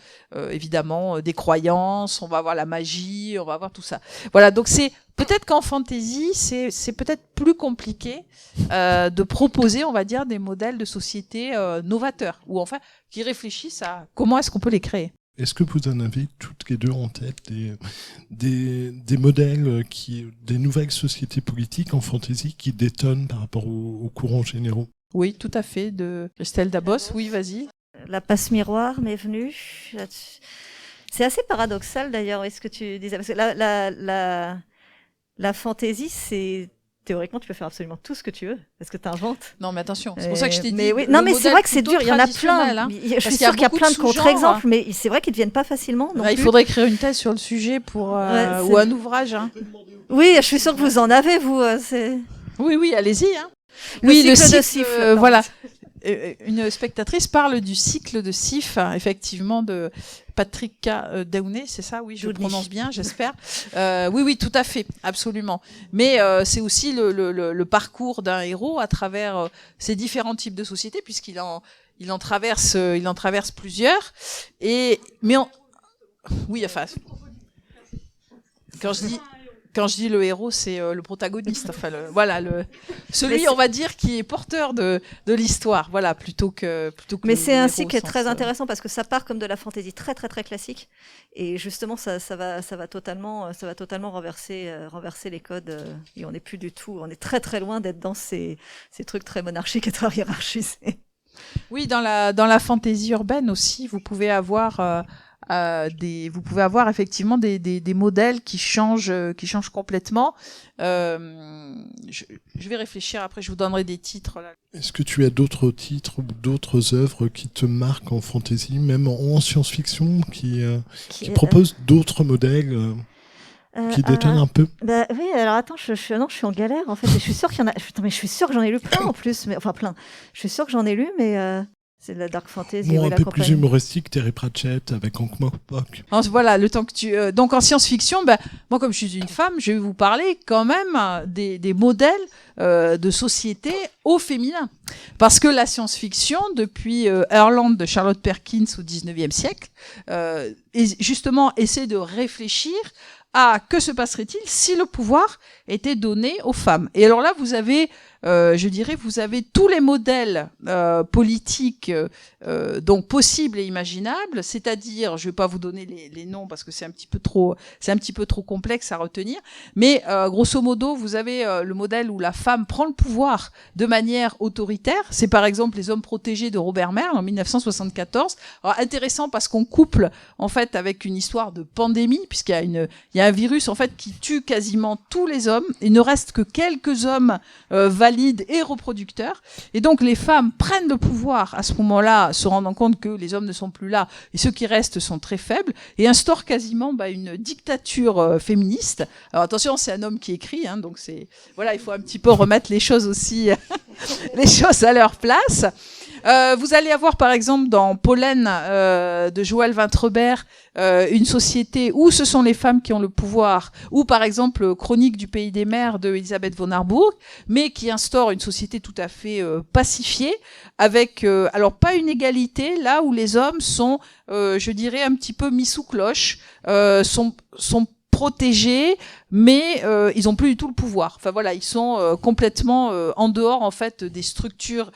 évidemment des croyances, on va avoir la magie, on va avoir tout ça. Voilà, donc c'est peut-être qu'en fantasy, c'est peut-être plus compliqué de proposer, on va dire, des modèles de société novateurs, ou enfin qui réfléchissent à comment est-ce qu'on peut les créer. Est-ce que vous en avez toutes les deux en tête des modèles, des nouvelles sociétés politiques en fantasy qui détonnent par rapport aux courants généraux? Oui, tout à fait, de Christelle Dabos. Oui, vas-y. La passe miroir m'est venue là-dessus. C'est assez paradoxal d'ailleurs, est-ce que tu disais, parce que la fantaisie, c'est théoriquement tu peux faire absolument tout ce que tu veux, parce que tu inventes. Non, mais attention, c'est pour ça que je t'ai dit. Mais oui, non, mais c'est vrai que c'est dur. Il y en a plein. Hein, je suis sûre qu'il y a plein de contre-exemples, mais c'est vrai qu'ils ne deviennent pas facilement. Il faudrait écrire une thèse sur le sujet pour ou un ouvrage. Hein. Oui, je suis sûre que vous en avez, vous. Oui, allez-y. Hein. Le cycle de Sif. Voilà. Une spectatrice parle du cycle de Sif, effectivement, de Patricia Downey, c'est ça? Oui, je le prononce bien, j'espère. Oui, tout à fait, absolument. Mais c'est aussi le parcours d'un héros à travers ces différents types de sociétés, puisqu'il en traverse plusieurs. Oui, enfin, quand je dis le héros, c'est le protagoniste. Enfin, celui, on va dire, qui est porteur de l'histoire, voilà, plutôt que. Mais c'est un cycle qui est très intéressant parce que ça part comme de la fantaisie très très très classique, et justement ça va totalement renverser les codes. Et on n'est plus du tout, on est très très loin d'être dans ces trucs très monarchiques et très hiérarchisés. Oui, dans la fantaisie urbaine aussi, vous pouvez avoir effectivement des modèles qui changent complètement. Je vais réfléchir, après je vous donnerai des titres. Là. Est-ce que tu as d'autres titres ou d'autres œuvres qui te marquent en fantasy, même en science-fiction, qui proposent d'autres modèles qui détonnent un peu? Oui, alors attends, je suis en galère en fait. Et je suis sûre qu'il y en a. Mais je suis sûre que j'en ai lu plein en plus. Plein. Je suis sûre que j'en ai lu, mais. C'est de la dark fantasy. Un peu plus humoristique, Terry Pratchett avec Ankh-Morpork. Voilà, le temps que tu. Donc en science-fiction, moi comme je suis une femme, je vais vous parler quand même des modèles de société au féminin, parce que la science-fiction, depuis Herland de Charlotte Perkins au XIXe siècle, justement essaie de réfléchir à que se passerait-il si le pouvoir était donné aux femmes. Et alors là, vous avez tous les modèles politiques donc possibles et imaginables, c'est-à-dire, je vais pas vous donner les noms parce que c'est un petit peu trop complexe à retenir, mais grosso modo, vous avez le modèle où la femme prend le pouvoir de manière autoritaire. C'est par exemple Les Hommes protégés de Robert Merle en 1974. Alors, intéressant parce qu'on couple en fait avec une histoire de pandémie, puisqu'il y a un virus en fait qui tue quasiment tous les hommes. Il ne reste que quelques hommes valides et reproducteurs. Et donc les femmes prennent le pouvoir à ce moment-là, se rendant compte que les hommes ne sont plus là et ceux qui restent sont très faibles, et instaurent quasiment une dictature féministe. Alors attention, c'est un homme qui écrit, hein, donc il faut un petit peu remettre les choses aussi, les choses à leur place. Vous allez avoir par exemple dans Pollen de Joël Vintrebert une société où ce sont les femmes qui ont le pouvoir, ou par exemple Chronique du pays des mers de Elisabeth von Harburg, mais qui instaure une société tout à fait pacifiée, avec alors pas une égalité, là où les hommes sont je dirais un petit peu mis sous cloche, sont protégés, mais ils ont plus du tout le pouvoir. Enfin voilà, ils sont complètement en dehors en fait des structures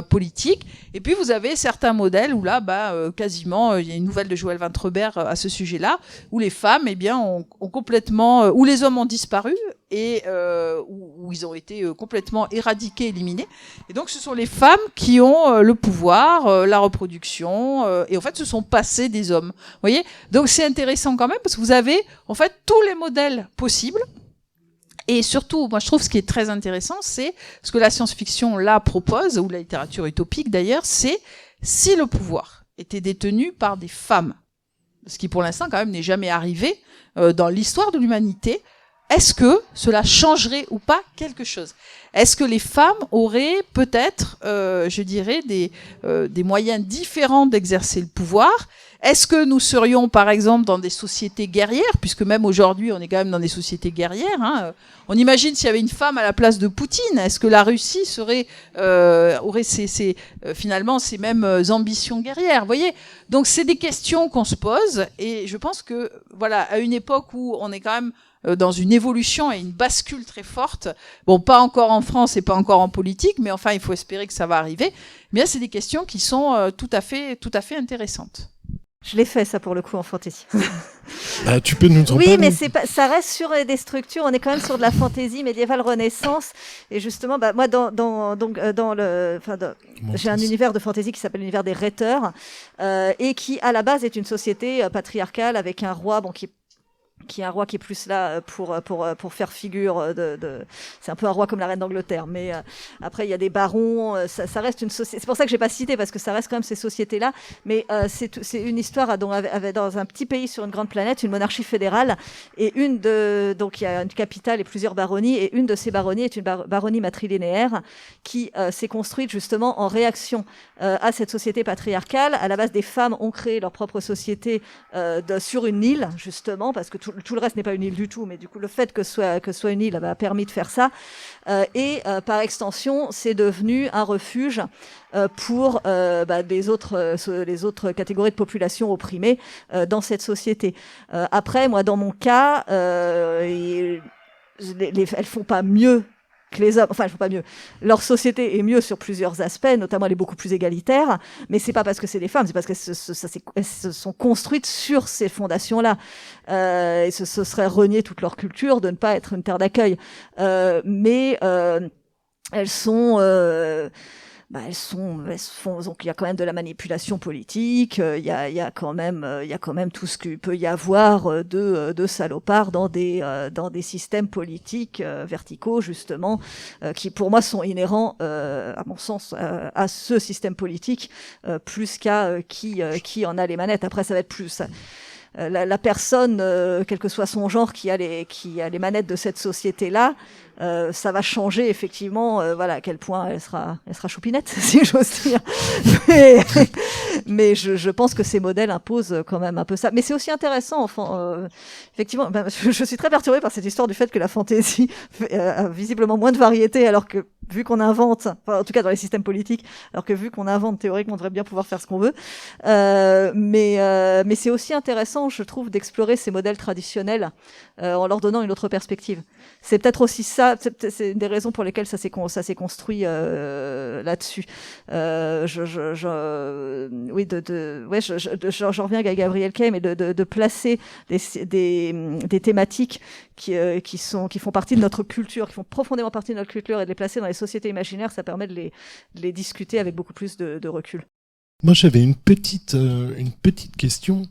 politiques. Et puis vous avez certains modèles où là, quasiment, il y a une nouvelle de Joël Vintrebert à ce sujet-là, où les femmes, eh bien, ont complètement, où les hommes ont disparu et où ils ont été complètement éradiqués, éliminés. Et donc ce sont les femmes qui ont le pouvoir, la reproduction, et en fait ce sont passés des hommes. Vous voyez ? Donc c'est intéressant quand même parce que vous avez en fait tous les modèles possibles. Et surtout, moi je trouve ce qui est très intéressant, c'est ce que la science-fiction là propose, ou la littérature utopique d'ailleurs, c'est si le pouvoir était détenu par des femmes, ce qui pour l'instant quand même n'est jamais arrivé dans l'histoire de l'humanité, est-ce que cela changerait ou pas quelque chose ? Est-ce que les femmes auraient peut-être, je dirais, des moyens différents d'exercer le pouvoir ? Est-ce que nous serions, par exemple, dans des sociétés guerrières, puisque même aujourd'hui, on est quand même dans des sociétés guerrières, hein, on imagine s'il y avait une femme à la place de Poutine, est-ce que la Russie aurait finalement ces mêmes ambitions guerrières ? Vous voyez ? Donc, c'est des questions qu'on se pose, et je pense que, voilà, à une époque où on est quand même dans une évolution et une bascule très forte, bon, pas encore en France et pas encore en politique, mais enfin, il faut espérer que ça va arriver, mais là, c'est des questions qui sont tout à fait intéressantes. Je l'ai fait, ça, pour le coup, en fantasy. Tu peux nous en parler ? Oui, mais ça reste sur des structures. On est quand même sur de la fantaisie médiévale Renaissance. Et justement, moi, j'ai un univers de fantaisie qui s'appelle l'univers des rhéteurs, et qui, à la base, est une société patriarcale avec un roi, qui est un roi qui est plus là pour faire figure c'est un peu un roi comme la reine d'Angleterre, mais après il y a des barons, ça reste une société, c'est pour ça que j'ai pas cité, parce que ça reste quand même ces sociétés là, mais c'est une histoire dans un petit pays sur une grande planète, une monarchie fédérale, et donc il y a une capitale et plusieurs baronnies, et une de ces baronnies est une baronnie matrilinéaire qui s'est construite justement en réaction à cette société patriarcale. À la base, des femmes ont créé leur propre société sur une île, justement, parce que tout le reste n'est pas une île du tout, mais du coup le fait que soit une île a permis de faire ça, et par extension c'est devenu un refuge pour les autres catégories de population opprimées dans cette société. Après, moi dans mon cas, elles font pas mieux que les hommes, enfin, elles font pas mieux. Leur société est mieux sur plusieurs aspects, notamment elle est beaucoup plus égalitaire, mais c'est pas parce que c'est des femmes, c'est parce qu'elles se sont construites sur ces fondations-là. Et ce serait renier toute leur culture de ne pas être une terre d'accueil. Mais elles sont... donc il y a quand même de la manipulation politique, il y a quand même tout ce qu'il peut y avoir de salopards dans des systèmes politiques verticaux, justement, qui pour moi sont inhérents à mon sens à ce système politique, plus qu'à qui en a les manettes. Après, ça va être plus la personne, quel que soit son genre, qui a les manettes de cette société-là, ça va changer effectivement, à quel point elle sera choupinette, si j'ose dire. Mais je pense que ces modèles imposent quand même un peu ça. Mais c'est aussi intéressant, effectivement, je suis très perturbée par cette histoire du fait que la fantaisie a visiblement moins de variété, alors que vu qu'on invente, enfin, en tout cas dans les systèmes politiques, alors que vu qu'on invente, théoriquement on devrait bien pouvoir faire ce qu'on veut. Mais c'est aussi intéressant, je trouve, d'explorer ces modèles traditionnels en leur donnant une autre perspective. C'est peut-être aussi ça, c'est une des raisons pour lesquelles ça s'est construit là-dessus. J'en reviens à Gabriel Kay, mais de placer des thématiques qui font partie de notre culture, qui font profondément partie de notre culture, et de les placer dans les sociétés imaginaires, ça permet de les discuter avec beaucoup plus de recul. Moi, j'avais une petite question.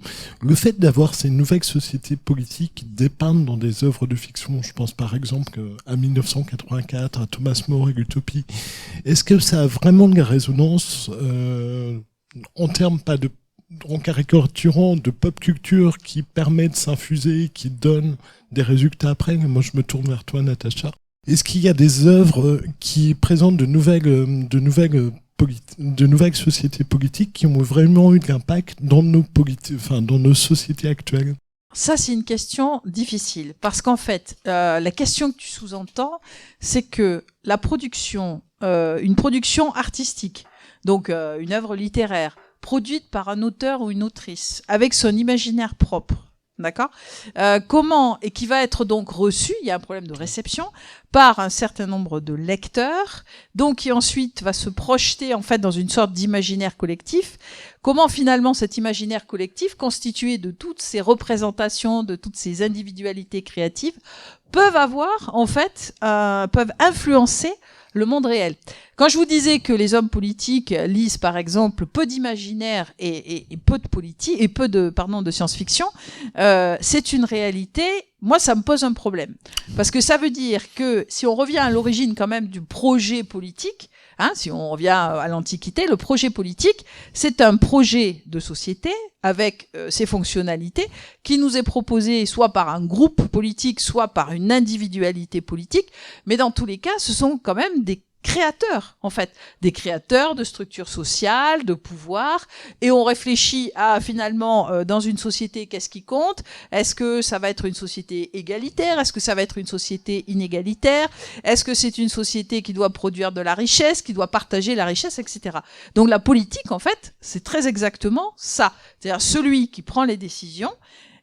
Le fait d'avoir ces nouvelles sociétés politiques dépeintes dans des œuvres de fiction, je pense par exemple à 1984, à Thomas More et l'Utopie, est-ce que ça a vraiment de la résonance en termes en caricaturant de pop culture qui permet de s'infuser, qui donne des résultats après? Moi, je me tourne vers toi, Natacha. Est-ce qu'il y a des œuvres qui présentent de nouvelles sociétés politiques qui ont vraiment eu de l'impact dans nos sociétés actuelles? Ça, c'est une question difficile, parce qu'en fait, la question que tu sous-entends, c'est que la production, une production artistique, donc une œuvre littéraire, produite par un auteur ou une autrice, avec son imaginaire propre, d'accord, comment, et qui va être donc reçu, il y a un problème de réception, par un certain nombre de lecteurs, donc qui ensuite va se projeter en fait dans une sorte d'imaginaire collectif. Comment finalement cet imaginaire collectif, constitué de toutes ces représentations, de toutes ces individualités créatives, peuvent avoir en fait, peuvent influencer le monde réel. Quand je vous disais que les hommes politiques lisent par exemple peu d'imaginaire et peu de politique et peu de science-fiction, c'est une réalité. Moi, ça me pose un problème parce que ça veut dire que si on revient à l'origine quand même du projet politique, si on revient à l'Antiquité, le projet politique, c'est un projet de société avec ses fonctionnalités qui nous est proposé soit par un groupe politique, soit par une individualité politique, mais dans tous les cas, ce sont quand même des créateurs, en fait, des créateurs de structures sociales, de pouvoir, et on réfléchit à finalement dans une société qu'est-ce qui compte. Est-ce que ça va être une société égalitaire? Est-ce que ça va être une société inégalitaire? Est-ce que c'est une société qui doit produire de la richesse, qui doit partager la richesse, etc. Donc la politique, en fait, c'est très exactement ça. C'est-à-dire celui qui prend les décisions,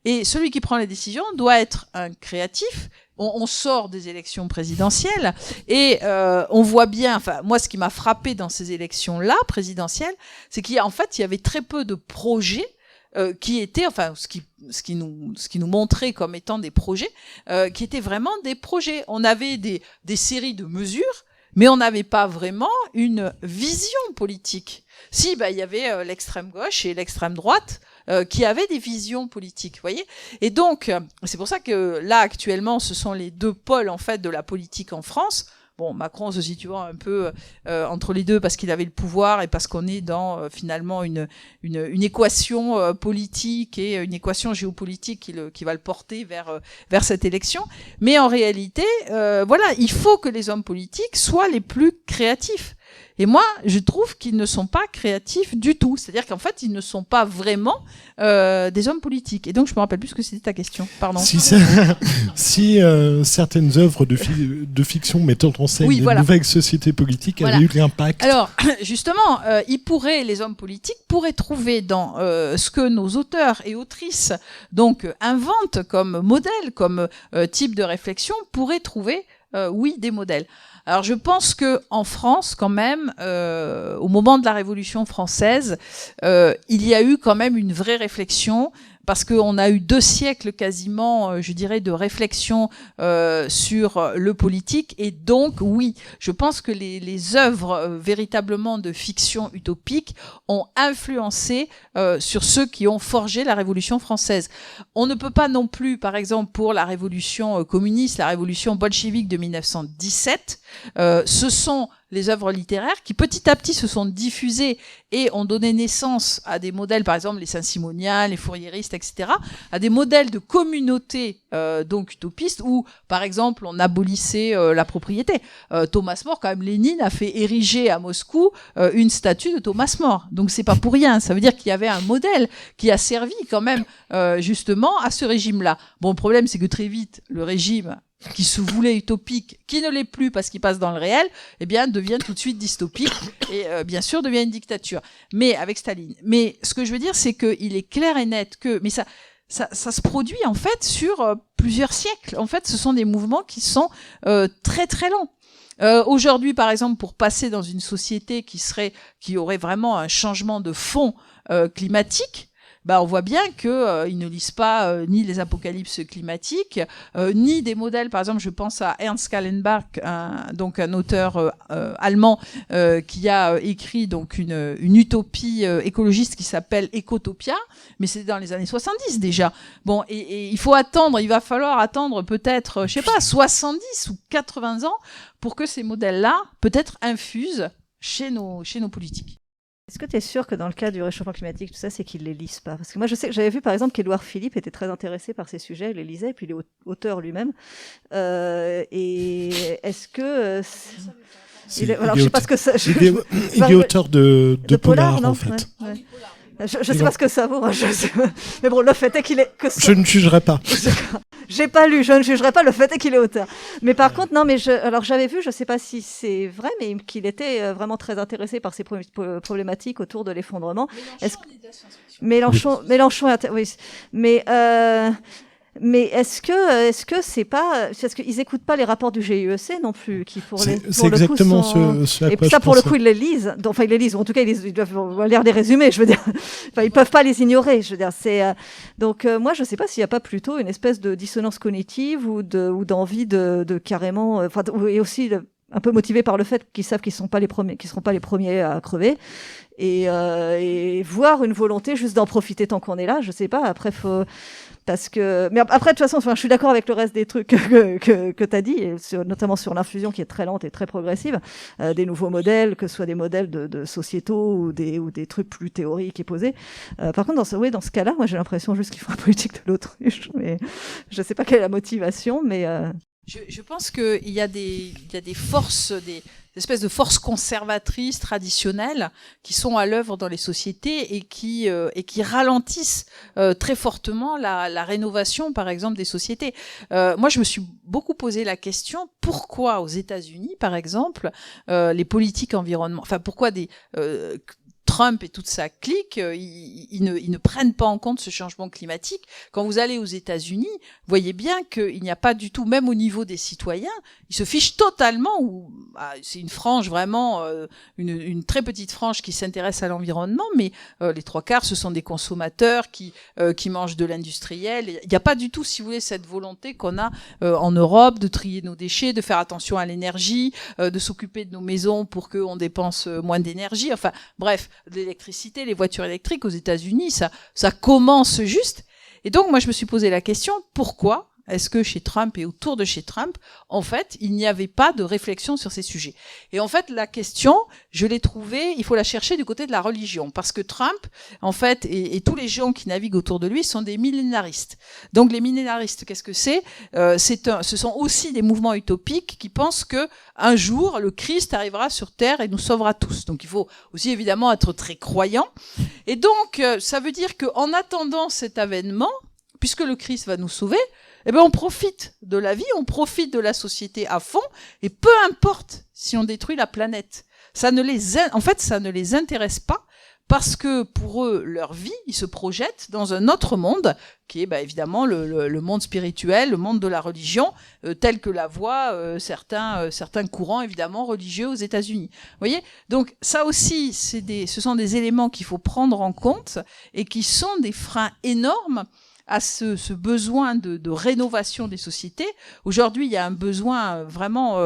et celui qui prend les décisions doit être un créatif. On sort des élections présidentielles et on voit bien, enfin moi ce qui m'a frappé dans ces élections-là présidentielles, c'est qu'il y avait très peu de projets qui étaient, enfin ce qui nous montrait comme étant des projets, qui étaient vraiment des projets. On avait des séries de mesures, mais on n'avait pas vraiment une vision politique. Si, il y avait l'extrême gauche et l'extrême droite qui avaient des visions politiques, vous voyez. Et donc, c'est pour ça que là, actuellement, ce sont les deux pôles, en fait, de la politique en France. Bon, Macron se situe un peu entre les deux parce qu'il avait le pouvoir et parce qu'on est dans, finalement, une équation politique et une équation géopolitique qui va le porter vers cette élection. Mais en réalité, voilà, il faut que les hommes politiques soient les plus créatifs. Et moi, je trouve qu'ils ne sont pas créatifs du tout. C'est-à-dire qu'en fait, ils ne sont pas vraiment des hommes politiques. Et donc, je me rappelle plus ce que c'était ta question. Pardon. Si certaines œuvres de fiction mettant en scène une nouvelle société politique avaient eu l'impact. Alors, justement, les hommes politiques pourraient trouver dans ce que nos auteurs et autrices donc inventent comme modèle, comme type de réflexion, pourraient trouver, des modèles. Alors je pense que en France, quand même, au moment de la Révolution française, il y a eu quand même une vraie réflexion, parce qu'on a eu 2 siècles quasiment, je dirais, de réflexion sur le politique. Et donc, oui, je pense que les œuvres véritablement de fiction utopique ont influencé sur ceux qui ont forgé la Révolution française. On ne peut pas non plus, par exemple, pour la Révolution communiste, la Révolution bolchevique de 1917, ce sont les œuvres littéraires qui petit à petit se sont diffusées et ont donné naissance à des modèles, par exemple les saint-simoniens, les fourriéristes, etc., à des modèles de communauté donc utopistes où, par exemple, on abolissait la propriété. Thomas More, quand même, Lénine a fait ériger à Moscou une statue de Thomas More. Donc c'est pas pour rien. Ça veut dire qu'il y avait un modèle qui a servi quand même justement à ce régime-là. Bon, le problème, c'est que très vite, le régime qui se voulait utopique, qui ne l'est plus parce qu'il passe dans le réel, eh bien, devient tout de suite dystopique et bien sûr devient une dictature. Mais avec Staline. Mais ce que je veux dire, c'est qu'il est clair et net que, mais ça se produit en fait sur plusieurs siècles. En fait, ce sont des mouvements qui sont très très longs. Aujourd'hui, par exemple, pour passer dans une société qui aurait vraiment un changement de fond climatique, on voit bien que ils ne lisent pas ni les apocalypses climatiques, ni des modèles. Par exemple, je pense à Ernst Callenbach, un auteur allemand qui a écrit donc une utopie écologiste qui s'appelle Ecotopia, mais c'est dans les années 70 déjà. Bon, et il va falloir attendre peut-être, 70 ou 80 ans pour que ces modèles-là peut-être infusent chez nos politiques. Est-ce que tu es sûr que dans le cas du réchauffement climatique, tout ça, c'est qu'ils ne les lisent pas? Parce que moi, je sais que j'avais vu, par exemple, qu'Édouard Philippe était très intéressé par ces sujets, il les lisait, et puis il est auteur lui-même. Et est-ce que... il est auteur de polar, en fait. Ouais. Je sais pas ce que ça vaut, hein, mais bon, le fait est qu'il est... Je ne jugerai pas. J'ai pas lu, je ne jugerai pas, le fait est qu'il est auteur. Mais par contre, non, mais alors j'avais vu, je sais pas si c'est vrai, mais qu'il était vraiment très intéressé par ces problématiques autour de l'effondrement. Mélenchon, oui. Mais est-ce que c'est pas, parce qu'ils écoutent pas les rapports du GIEC non plus, qui c'est exactement ce à et quoi ça je pour le pensais. coup ils les lisent, enfin ils les lisent, ou en tout cas ils doivent lire des résumés, je veux dire, enfin ils peuvent pas les ignorer, je veux dire, donc moi je sais pas s'il y a pas plutôt une espèce de dissonance cognitive ou d'envie de carrément, enfin et aussi un peu motivé par le fait qu'ils savent qu'ils seront pas les premiers à crever, et voir une volonté juste d'en profiter tant qu'on est là, je sais pas, après mais après, de toute façon, je suis d'accord avec le reste des trucs que tu as dit, notamment sur l'infusion qui est très lente et très progressive, des nouveaux modèles, que ce soit des modèles de sociétaux ou des trucs plus théoriques et posés. Par contre, dans ce cas-là, moi, j'ai l'impression juste qu'ils font la politique de l'autruche, mais je sais pas quelle est la motivation, mais... Je pense qu'il y a des forces, des espèces de forces conservatrices traditionnelles qui sont à l'œuvre dans les sociétés et qui ralentissent très fortement la rénovation, par exemple, des sociétés. Moi, je me suis beaucoup posé la question, pourquoi aux États-Unis, par exemple, les politiques environnementales, enfin, pourquoi Trump et toute sa clique, ils ne prennent pas en compte ce changement climatique. Quand vous allez aux États-Unis, vous voyez bien qu'il n'y a pas du tout, même au niveau des citoyens, ils se fichent totalement, c'est une frange vraiment, une très petite frange qui s'intéresse à l'environnement, mais les trois quarts, ce sont des consommateurs qui mangent de l'industriel. Il n'y a pas du tout, si vous voulez, cette volonté qu'on a en Europe de trier nos déchets, de faire attention à l'énergie, de s'occuper de nos maisons pour qu'on dépense moins d'énergie. Enfin, bref, l'électricité, les voitures électriques aux États-Unis, ça commence juste. Et donc, moi, je me suis posé la question, pourquoi est-ce que chez Trump et autour de chez Trump, en fait, il n'y avait pas de réflexion sur ces sujets? Et en fait, la question, je l'ai trouvée, il faut la chercher du côté de la religion, parce que Trump, en fait, et tous les gens qui naviguent autour de lui sont des millénaristes. Donc, les millénaristes, qu'est-ce que c'est? Ce sont aussi des mouvements utopiques qui pensent que un jour, le Christ arrivera sur Terre et nous sauvera tous. Donc, il faut aussi évidemment être très croyant. Et donc, ça veut dire qu'en attendant cet avènement, puisque le Christ va nous sauver, eh ben on profite de la vie, on profite de la société à fond, et peu importe si on détruit la planète. Ça ne les intéresse pas, parce que pour eux, leur vie, ils se projettent dans un autre monde, qui est évidemment le monde spirituel, le monde de la religion, tel que la voient certains courants évidemment religieux aux États-Unis. Vous voyez ? Donc ça aussi, ce sont des éléments qu'il faut prendre en compte, et qui sont des freins énormes à ce besoin de rénovation des sociétés. Aujourd'hui, il y a un besoin vraiment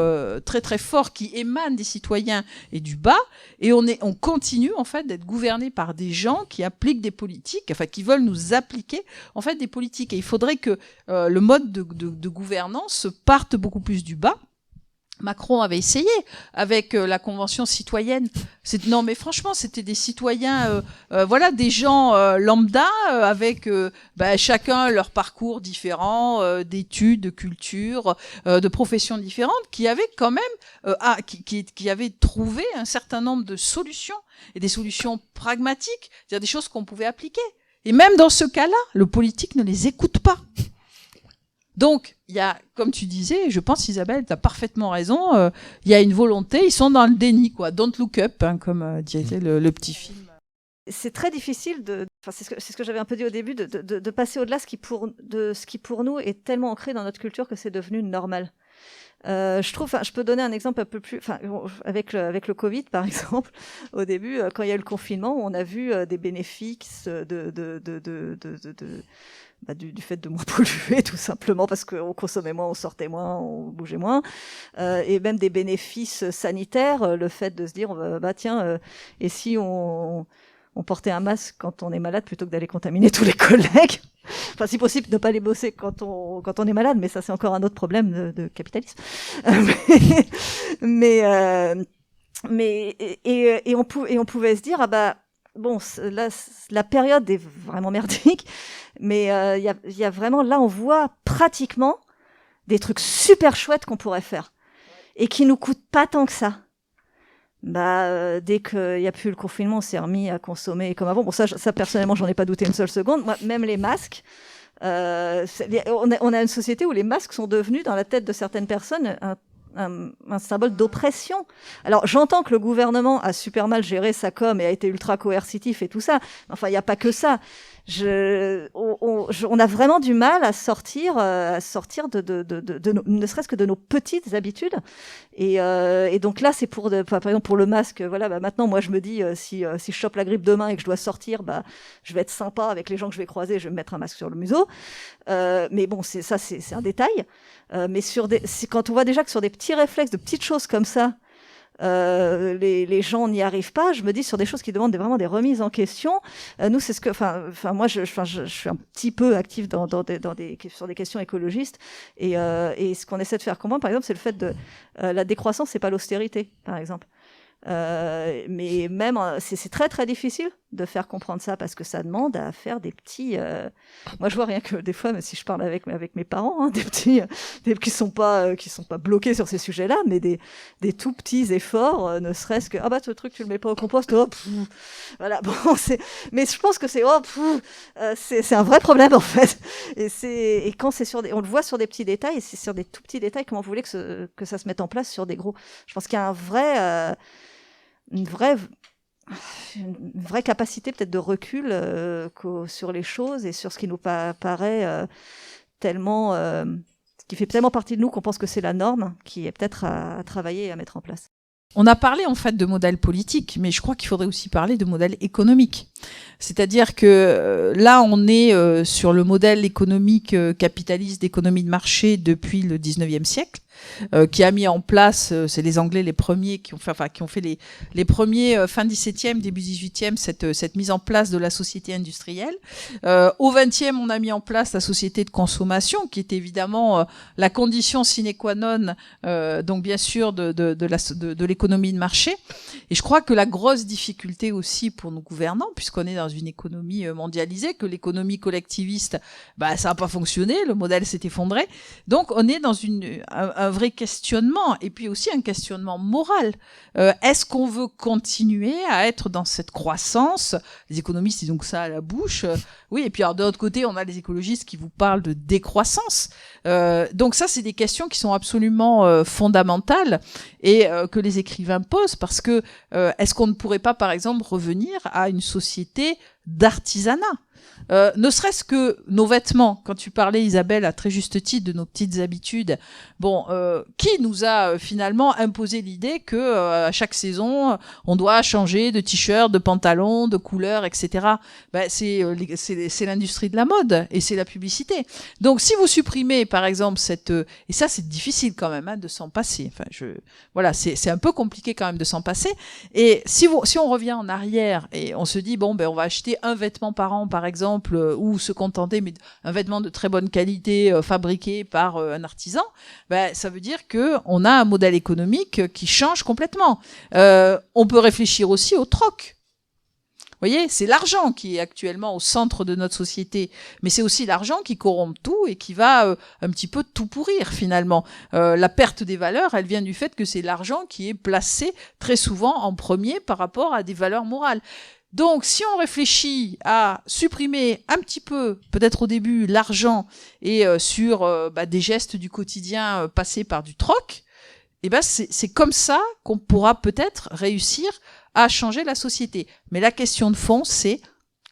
très très fort qui émane des citoyens et du bas, et on continue en fait d'être gouverné par des gens qui appliquent des politiques, enfin qui veulent nous appliquer en fait des politiques. Et il faudrait que le mode de gouvernance parte beaucoup plus du bas. Macron avait essayé avec la Convention citoyenne. Non, mais franchement, c'était des citoyens, des gens lambda avec chacun leur parcours différent, d'études, de culture, de professions différentes, qui avaient quand même, qui avaient trouvé un certain nombre de solutions, et des solutions pragmatiques, c'est-à-dire des choses qu'on pouvait appliquer. Et même dans ce cas-là, le politique ne les écoute pas. Donc, il y a, comme tu disais, je pense, Isabelle, tu as parfaitement raison, il y a une volonté, ils sont dans le déni, quoi. Don't look up, comme disait le petit film. C'est très difficile c'est ce que j'avais un peu dit au début, de passer au-delà de ce qui pour nous est tellement ancré dans notre culture que c'est devenu normal. Je peux donner un exemple un peu plus, avec le Covid par exemple. Au début, quand il y a eu le confinement, on a vu des bénéfices du fait de moins polluer, tout simplement, parce qu'on consommait moins, on sortait moins, on bougeait moins, et même des bénéfices sanitaires, le fait de se dire, et si on portait un masque quand on est malade plutôt que d'aller contaminer tous les collègues. Enfin, si possible, ne pas aller bosser quand on est malade, mais ça, c'est encore un autre problème de capitalisme. On pouvait se dire, là, la période est vraiment merdique, mais il y a vraiment, là, on voit pratiquement des trucs super chouettes qu'on pourrait faire et qui nous coûtent pas tant que ça. dès qu'il n'y a plus le confinement, on s'est remis à consommer comme avant. Bon, ça personnellement, j'en ai pas douté une seule seconde. Moi, même les masques, on a une société où les masques sont devenus, dans la tête de certaines personnes, un symbole d'oppression. Alors, j'entends que le gouvernement a super mal géré sa com et a été ultra coercitif et tout ça. Enfin, il n'y a pas que ça. On a vraiment du mal à sortir de ne serait-ce que de nos petites habitudes. Et donc là, c'est par exemple pour le masque. Voilà, maintenant, moi, je me dis si je chope la grippe demain et que je dois sortir, je vais être sympa avec les gens que je vais croiser. Je vais me mettre un masque sur le museau. Mais bon, c'est un détail. Mais quand on voit déjà que sur des petits réflexes, de petites choses comme ça, les gens n'y arrivent pas. Je me dis sur des choses qui demandent vraiment des remises en question. Nous, c'est ce que, moi, je suis un petit peu active sur des questions écologistes et ce qu'on essaie de faire comprendre, par exemple, c'est le fait de la décroissance, c'est pas l'austérité, par exemple. Mais même, c'est très très difficile de faire comprendre ça parce que ça demande à faire des petits. Moi, je vois rien que des fois, mais si je parle avec mes parents, des petits, qui sont pas bloqués sur ces sujets-là, mais des tout petits efforts, ne serait-ce que ce truc tu le mets pas au compost, voilà. Bon, mais je pense que c'est un vrai problème en fait. Et quand on le voit sur des petits détails, et c'est sur des tout petits détails, comment vous voulez que ça se mette en place sur des gros. Je pense qu'il y a une vraie capacité peut-être de recul sur les choses et sur ce qui nous paraît tellement, qui fait tellement partie de nous qu'on pense que c'est la norme, qui est peut-être à travailler et à mettre en place. On a parlé en fait de modèle politique, mais je crois qu'il faudrait aussi parler de modèle économique. C'est-à-dire que là, on est sur le modèle économique capitaliste d'économie de marché depuis le 19e siècle, qui a mis en place, c'est les Anglais les premiers qui ont fait les premiers fin 17e, début 18e, cette mise en place de la société industrielle. Au 20e, on a mis en place la société de consommation, qui est évidemment la condition sine qua non, donc bien sûr de l'économie de marché. Et je crois que la grosse difficulté aussi pour nos gouvernants, puisqu'on est dans une économie mondialisée, que l'économie collectiviste, ça n'a pas fonctionné, le modèle s'est effondré. Donc on est dans un vrai questionnement, et puis aussi un questionnement moral. Est-ce qu'on veut continuer à être dans cette croissance? Les économistes, ils ont que ça à la bouche. Oui, et puis alors, de l'autre côté, on a les écologistes qui vous parlent de décroissance. Donc ça, c'est des questions qui sont absolument fondamentales et que les écrivains posent, parce que est-ce qu'on ne pourrait pas, par exemple, revenir à une société d'artisanat? Ne serait-ce que nos vêtements, quand tu parlais, Isabelle, à très juste titre, de nos petites habitudes, qui nous a finalement imposé l'idée que à chaque saison, on doit changer de t-shirt, de pantalon, de couleur, etc. C'est l'industrie de la mode et c'est la publicité. Donc, si vous supprimez, par exemple, et ça, c'est difficile quand même de s'en passer. Voilà, c'est un peu compliqué quand même de s'en passer. Et si on revient en arrière et on se dit, on va acheter un vêtement par an, par exemple, ou se contenter, mais un vêtement de très bonne qualité fabriqué par un artisan, ça veut dire que on a un modèle économique qui change complètement. On peut réfléchir aussi au troc. Vous voyez, c'est l'argent qui est actuellement au centre de notre société, mais c'est aussi l'argent qui corrompt tout et qui va un petit peu tout pourrir finalement. La perte des valeurs, elle vient du fait que c'est l'argent qui est placé très souvent en premier par rapport à des valeurs morales. Donc, si on réfléchit à supprimer un petit peu, peut-être au début, l'argent et sur des gestes du quotidien passés par du troc, c'est comme ça qu'on pourra peut-être réussir à changer la société. Mais la question de fond, c'est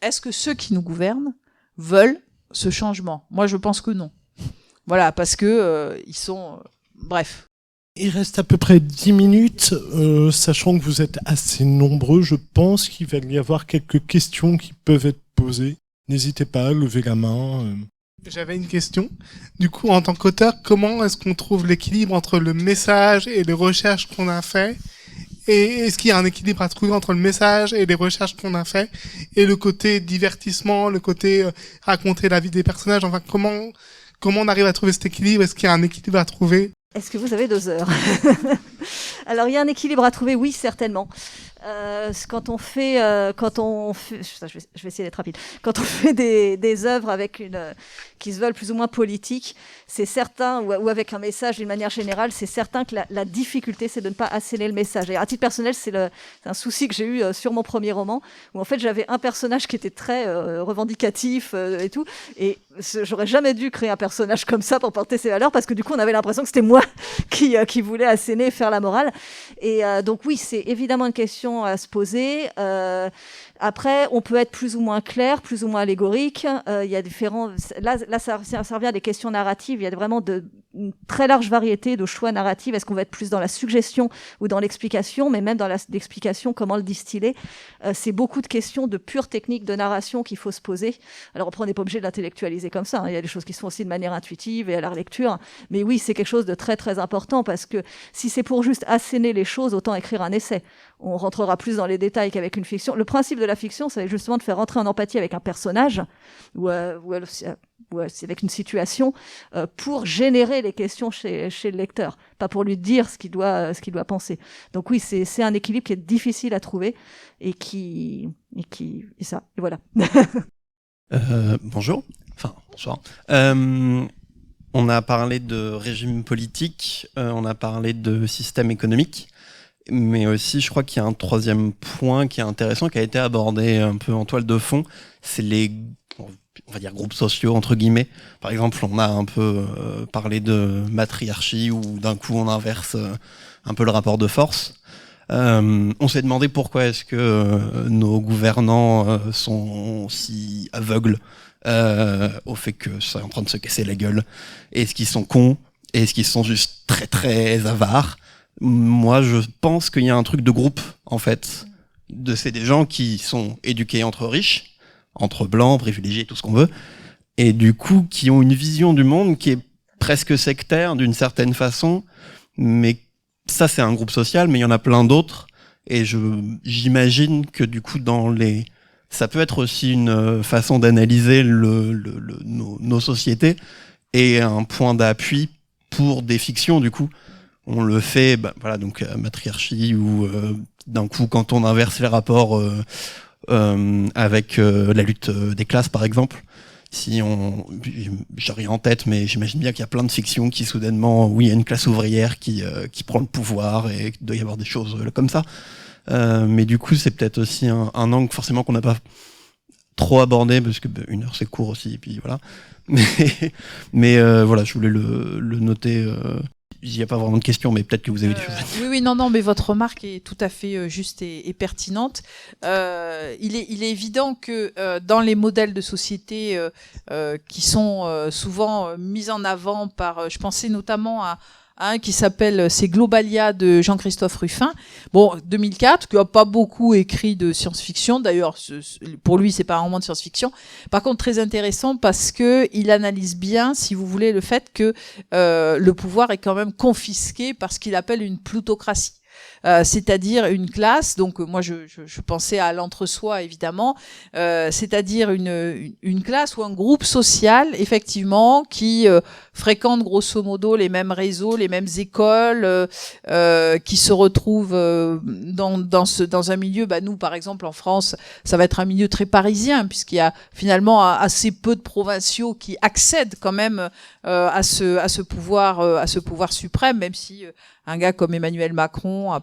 est-ce que ceux qui nous gouvernent veulent ce changement? Moi, je pense que non. Voilà, parce que ils sont... bref. Il reste à peu près 10 minutes, sachant que vous êtes assez nombreux, je pense qu'il va y avoir quelques questions qui peuvent être posées. N'hésitez pas à lever la main. J'avais une question. Du coup, en tant qu'auteur, comment est-ce qu'on trouve l'équilibre entre le message et les recherches qu'on a fait? Et est-ce qu'il y a un équilibre à trouver entre le message et les recherches qu'on a fait et le côté divertissement, le côté raconter la vie des personnages? Enfin, comment on arrive à trouver cet équilibre? Est-ce qu'il y a un équilibre à trouver? Est-ce que vous avez 2 heures? Alors, il y a un équilibre à trouver, oui, certainement. Quand on fait, je vais essayer d'être rapide. Quand on fait des œuvres avec qui se veulent plus ou moins politiques, c'est certain, ou avec un message d'une manière générale, c'est certain que la difficulté, c'est de ne pas asséner le message. Et à titre personnel, c'est un souci que j'ai eu sur mon premier roman, où en fait j'avais un personnage qui était très revendicatif et tout, et j'aurais jamais dû créer un personnage comme ça pour porter ses valeurs, parce que du coup on avait l'impression que c'était moi qui voulais asséner et faire la morale. Et donc oui, c'est évidemment une question à se poser. Après, on peut être plus ou moins clair, plus ou moins allégorique. Il y a différents. Là, ça revient à des questions narratives. Il y a vraiment une très large variété de choix narratifs. Est-ce qu'on va être plus dans la suggestion ou dans l'explication, mais même dans l'explication, comment le distiller. C'est beaucoup de questions de pure technique de narration qu'il faut se poser. Alors après, on n'est pas obligé de l'intellectualiser comme ça. Il y a des choses qui se font aussi de manière intuitive et à la relecture. Mais oui, c'est quelque chose de très très important, parce que si c'est pour juste asséner les choses, autant écrire un essai. On rentrera plus dans les détails qu'avec une fiction. Le principe de la fiction, c'est justement de faire rentrer en empathie avec un personnage ou avec une situation pour générer les questions chez le lecteur, pas pour lui dire ce qu'il doit penser. Donc oui, c'est un équilibre qui est difficile à trouver et voilà. Bonjour. Enfin, bonsoir. On a parlé de régime politique, on a parlé de système économique. Mais aussi, je crois qu'il y a un troisième point qui est intéressant, qui a été abordé un peu en toile de fond, c'est les, on va dire, groupes sociaux, entre guillemets. Par exemple, on a un peu parlé de matriarchie, où d'un coup on inverse un peu le rapport de force. On s'est demandé pourquoi est-ce que nos gouvernants sont si aveugles au fait que c'est en train de se casser la gueule. Est-ce qu'ils sont cons? Est-ce qu'ils sont juste très très avares? Moi, je pense qu'il y a un truc de groupe, en fait. C'est des gens qui sont éduqués entre riches, entre blancs, privilégiés, tout ce qu'on veut, et du coup, qui ont une vision du monde qui est presque sectaire, d'une certaine façon, mais ça, c'est un groupe social, mais il y en a plein d'autres, et j'imagine que du coup, ça peut être aussi une façon d'analyser nos sociétés, et un point d'appui pour des fictions, du coup. On le fait, voilà, donc matriarchie, ou d'un coup, quand on inverse les rapports avec la lutte des classes, par exemple. J'ai rien en tête, mais j'imagine bien qu'il y a plein de fictions qui soudainement, oui, il y a une classe ouvrière qui prend le pouvoir, et qu'il doit y avoir des choses comme ça. Mais du coup, c'est peut-être aussi un angle forcément qu'on n'a pas trop abordé, parce que 1 heure c'est court aussi, et puis voilà. Mais voilà, je voulais le noter. Il n'y a pas vraiment de questions, mais peut-être que vous avez des choses à dire. Oui, non, mais votre remarque est tout à fait juste et pertinente. Il est évident que dans les modèles de société qui sont souvent mis en avant par, je pensais notamment à un qui s'appelle C'est Globalia de Jean-Christophe Ruffin. Bon, 2004, qui a pas beaucoup écrit de science-fiction. D'ailleurs, pour lui, c'est pas un roman de science-fiction. Par contre, très intéressant parce que il analyse bien, si vous voulez, le fait que le pouvoir est quand même confisqué par ce qu'il appelle une plutocratie. C'est-à-dire une classe, donc moi je pensais à l'entre-soi évidemment, c'est-à-dire une classe ou un groupe social effectivement qui fréquente grosso modo les mêmes réseaux, les mêmes écoles, qui se retrouvent dans un milieu, nous par exemple en France, ça va être un milieu très parisien puisqu'il y a finalement assez peu de provinciaux qui accèdent quand même à ce pouvoir suprême, même si un gars comme Emmanuel Macron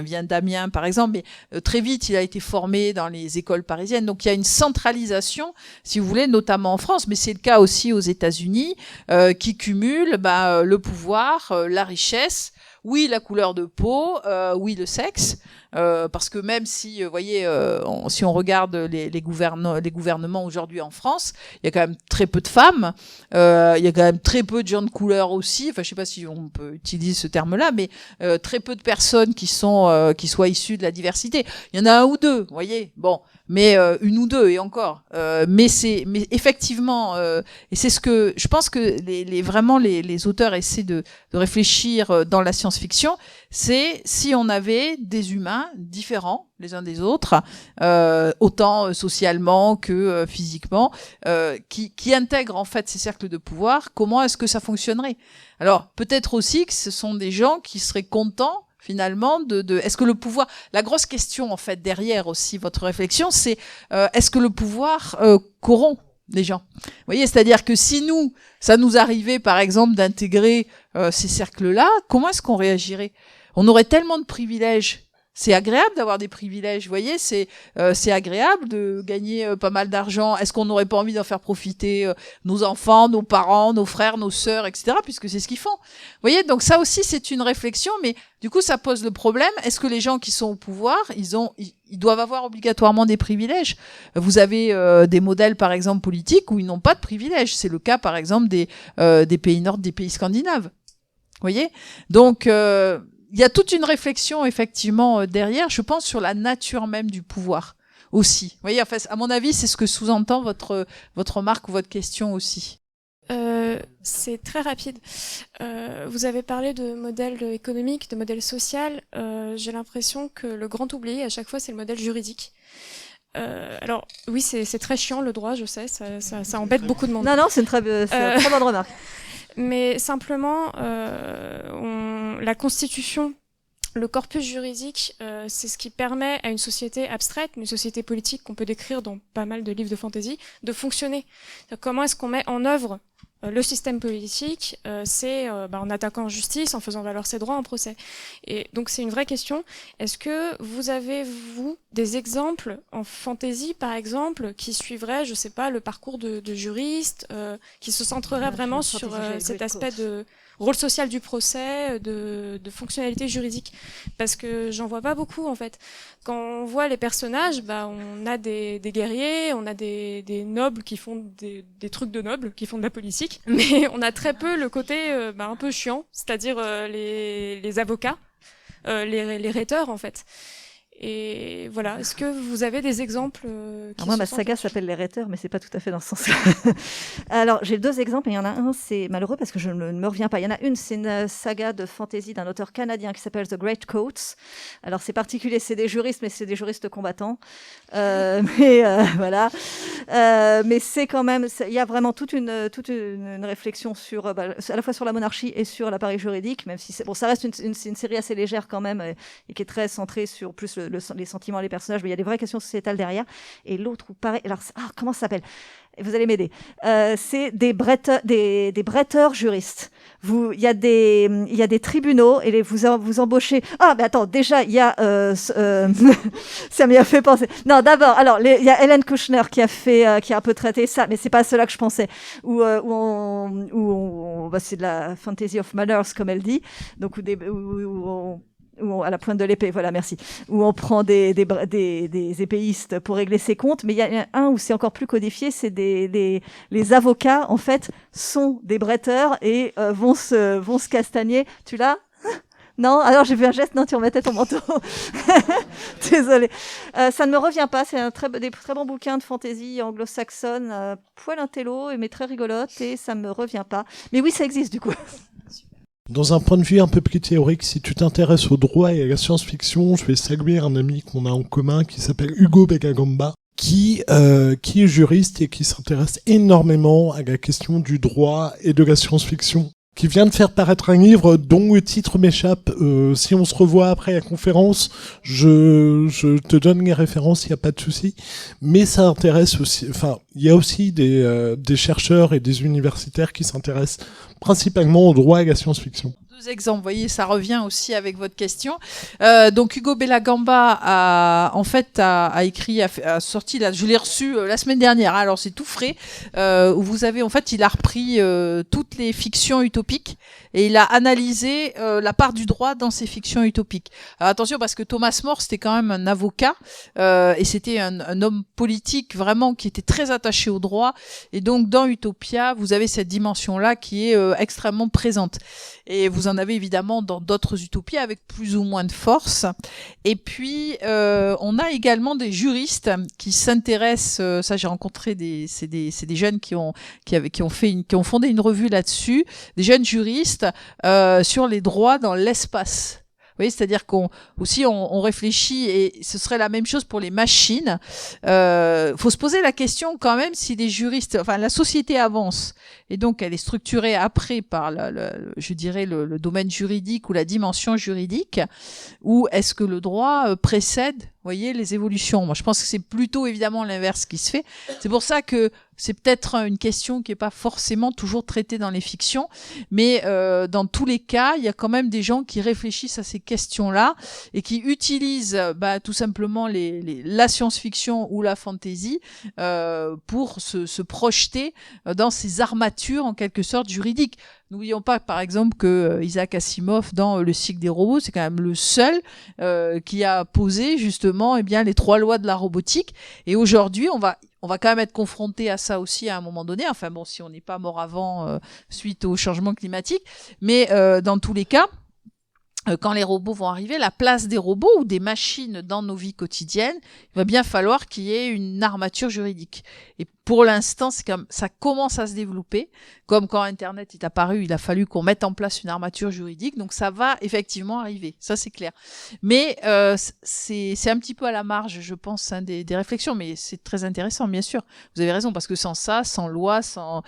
vient d'Amiens par exemple, mais très vite il a été formé dans les écoles parisiennes. Donc il y a une centralisation, si vous voulez, notamment en France, mais c'est le cas aussi aux États-Unis, qui cumule le pouvoir, la richesse, oui la couleur de peau, oui le sexe. Parce que même si, vous voyez, si on regarde les gouvernements aujourd'hui en France, il y a quand même très peu de femmes, il y a quand même très peu de gens de couleur aussi, enfin je sais pas si on peut utiliser ce terme-là, mais très peu de personnes qui soient issues de la diversité. Il y en a un ou deux, vous voyez, bon, mais une ou deux et encore. Mais effectivement, et c'est ce que je pense que vraiment les auteurs essaient de réfléchir dans la science-fiction, c'est si on avait des humains différents les uns des autres, autant socialement que physiquement, qui intègrent en fait ces cercles de pouvoir, comment est-ce que ça fonctionnerait? Alors peut-être aussi que ce sont des gens qui seraient contents finalement est-ce que le pouvoir, la grosse question en fait derrière aussi votre réflexion, c'est est-ce que le pouvoir corrompt les gens? Vous voyez, c'est-à-dire que si ça nous arrivait par exemple d'intégrer ces cercles-là, comment est-ce qu'on réagirait? On aurait tellement de privilèges. C'est agréable d'avoir des privilèges, vous voyez, c'est agréable de gagner pas mal d'argent. Est-ce qu'on n'aurait pas envie d'en faire profiter nos enfants, nos parents, nos frères, nos sœurs, etc., puisque c'est ce qu'ils font. Vous voyez, donc ça aussi c'est une réflexion, mais du coup ça pose le problème. Est-ce que les gens qui sont au pouvoir, ils doivent avoir obligatoirement des privilèges? Vous avez des modèles par exemple politiques où ils n'ont pas de privilèges. C'est le cas par exemple des pays nord, des pays scandinaves. Vous voyez, donc il y a toute une réflexion effectivement derrière, je pense, sur la nature même du pouvoir aussi. Vous voyez, enfin, à mon avis, c'est ce que sous-entend votre remarque ou votre question aussi. C'est très rapide. Vous avez parlé de modèle économique, de modèle social. J'ai l'impression que le grand oublié à chaque fois, c'est le modèle juridique. Alors oui, c'est très chiant le droit, je sais, ça embête beaucoup de monde. Non, c'est une très bonne remarque. Mais simplement, la Constitution, le corpus juridique, c'est ce qui permet à une société abstraite, une société politique qu'on peut décrire dans pas mal de livres de fantasy, de fonctionner. Comment est-ce qu'on met en œuvre le système politique? C'est en attaquant en justice, en faisant valoir ses droits en procès. Et donc c'est une vraie question. Est-ce que vous avez, vous, des exemples en fantasy, par exemple, qui suivraient, je sais pas, le parcours de juristes, qui se centreraient vraiment sur cet aspect de rôle social du procès, de fonctionnalité juridique? Parce que j'en vois pas beaucoup, en fait. Quand on voit les personnages, on a des guerriers, on a des nobles qui font des trucs de nobles, qui font de la politique, mais on a très peu le côté un peu chiant, c'est-à-dire les avocats, les rhéteurs, en fait. Et voilà, est-ce que vous avez des exemples moi, ma saga s'appelle Les Rhéteurs, mais c'est pas tout à fait dans ce sens-là. Alors, j'ai 2 exemples, et il y en a un, c'est malheureux parce que je ne me reviens pas. Il y en a une, c'est une saga de fantasy d'un auteur canadien qui s'appelle The Great Coats. Alors, c'est particulier, c'est des juristes, mais c'est des juristes combattants. Voilà. Mais c'est quand même, il y a vraiment toute une réflexion sur, à la fois sur la monarchie et sur l'appareil juridique, même si ça reste une série assez légère quand même, et qui est très centrée sur plus les sentiments, les personnages, mais il y a des vraies questions sociétales derrière. Et l'autre, pareil, alors, comment ça s'appelle? Vous allez m'aider. C'est des bretteurs juristes. Il y a des tribunaux et vous embauchez. Ah, mais attends, déjà, il y a, ça m'y a fait penser. Non, d'abord, alors, il y a Hélène Kouchner qui a un peu traité ça, mais c'est pas cela que je pensais. Où c'est de la fantasy of manners, comme elle dit. Donc, à la pointe de l'épée, voilà, merci. Où on prend des épéistes pour régler ses comptes, mais il y a un où c'est encore plus codifié, c'est les avocats, en fait, sont des bretteurs et vont se castagner. Tu l'as? Non? Alors j'ai vu un geste, non, tu remettais ton manteau. Désolée. Ça ne me revient pas, c'est des très bons bouquins de fantasy anglo-saxonne, poil intello, mais très rigolote, et ça me revient pas. Mais oui, ça existe, du coup. Dans un point de vue un peu plus théorique, si tu t'intéresses au droit et à la science-fiction, je vais saluer un ami qu'on a en commun qui s'appelle Hugo Begagamba, qui est juriste et qui s'intéresse énormément à la question du droit et de la science-fiction, qui vient de faire paraître un livre dont le titre m'échappe. Si on se revoit après la conférence, je te donne les références, il n'y a pas de souci. Mais ça intéresse aussi, il y a aussi des chercheurs et des universitaires qui s'intéressent principalement au droit et à la science-fiction. 2 exemples, vous voyez, ça revient aussi avec votre question. Donc Hugo Belagamba a écrit, a sorti, là, je l'ai reçu la semaine dernière, hein, alors c'est tout frais, où vous avez, en fait, il a repris toutes les fictions utopiques et il a analysé la part du droit dans ces fictions utopiques. Alors attention, parce que Thomas More, c'était quand même un avocat et c'était un homme politique vraiment qui était très attaché au droit, et donc dans Utopia, vous avez cette dimension-là qui est extrêmement présente. Et vous en avez évidemment dans d'autres utopies avec plus ou moins de force. Et puis, on a également des juristes qui s'intéressent, ça j'ai rencontré c'est des jeunes qui ont fondé une revue là-dessus, des jeunes juristes sur les droits dans l'espace. voyez, c'est-à-dire qu'on réfléchit, et ce serait la même chose pour les machines. Faut se poser la question quand même si les juristes, enfin la société avance et donc elle est structurée après par je dirais le domaine juridique ou la dimension juridique, ou est-ce que le droit précède, voyez, les évolutions. Moi, je pense que c'est plutôt évidemment l'inverse qui se fait. C'est pour ça que c'est peut-être une question qui n'est pas forcément toujours traitée dans les fictions, mais dans tous les cas, il y a quand même des gens qui réfléchissent à ces questions-là et qui utilisent tout simplement la science-fiction ou la fantasy pour se projeter dans ces armatures en quelque sorte juridiques. N'oublions pas, par exemple, que Isaac Asimov, dans Le cycle des robots, c'est quand même le seul qui a posé justement les 3 lois de la robotique. Et aujourd'hui, on va quand même être confronté à ça aussi à un moment donné. Enfin bon, si on n'est pas mort avant suite au changement climatique. Mais dans tous les cas, quand les robots vont arriver, la place des robots ou des machines dans nos vies quotidiennes, il va bien falloir qu'il y ait une armature juridique. Et pour l'instant, ça commence à se développer. Comme quand Internet est apparu, il a fallu qu'on mette en place une armature juridique. Donc ça va effectivement arriver, ça c'est clair. Mais c'est un petit peu à la marge, je pense, des réflexions. Mais c'est très intéressant, bien sûr. Vous avez raison, parce que sans ça, sans loi, sans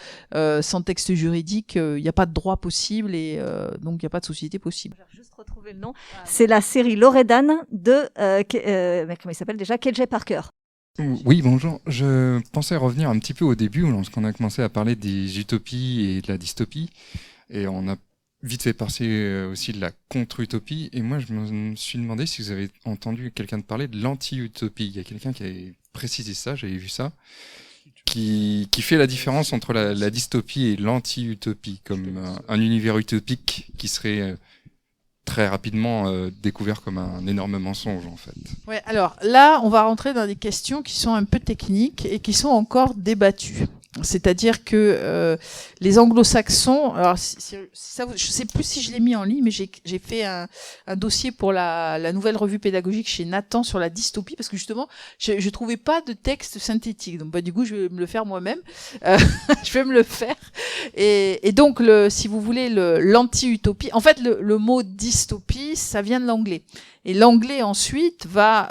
texte juridique, il n'y a pas de droit possible et donc il n'y a pas de société possible. Je vais juste retrouver le nom. C'est la série Loredan de comment il s'appelle déjà, KJ Parker. Oui, bonjour. Je pensais revenir un petit peu au début, lorsqu'on a commencé à parler des utopies et de la dystopie. Et on a vite fait passer aussi de la contre-utopie. Et moi, je me suis demandé si vous avez entendu quelqu'un parler de l'anti-utopie. Il y a quelqu'un qui avait précisé ça, j'avais vu ça, qui fait la différence entre la dystopie et l'anti-utopie, comme un univers utopique qui serait très rapidement découvert comme un énorme mensonge, en fait. Ouais, alors là, on va rentrer dans des questions qui sont un peu techniques et qui sont encore débattues. C'est-à-dire que les anglo-saxons, alors je sais plus si je l'ai mis en ligne, mais j'ai fait un dossier pour la nouvelle revue pédagogique chez Nathan sur la dystopie, parce que justement, je trouvais pas de texte synthétique. Donc du coup, je vais me le faire moi-même. Je vais me le faire. Et donc, si vous voulez, l'anti-utopie, en fait, le mot dystopie, ça vient de l'anglais. Et l'anglais, ensuite, va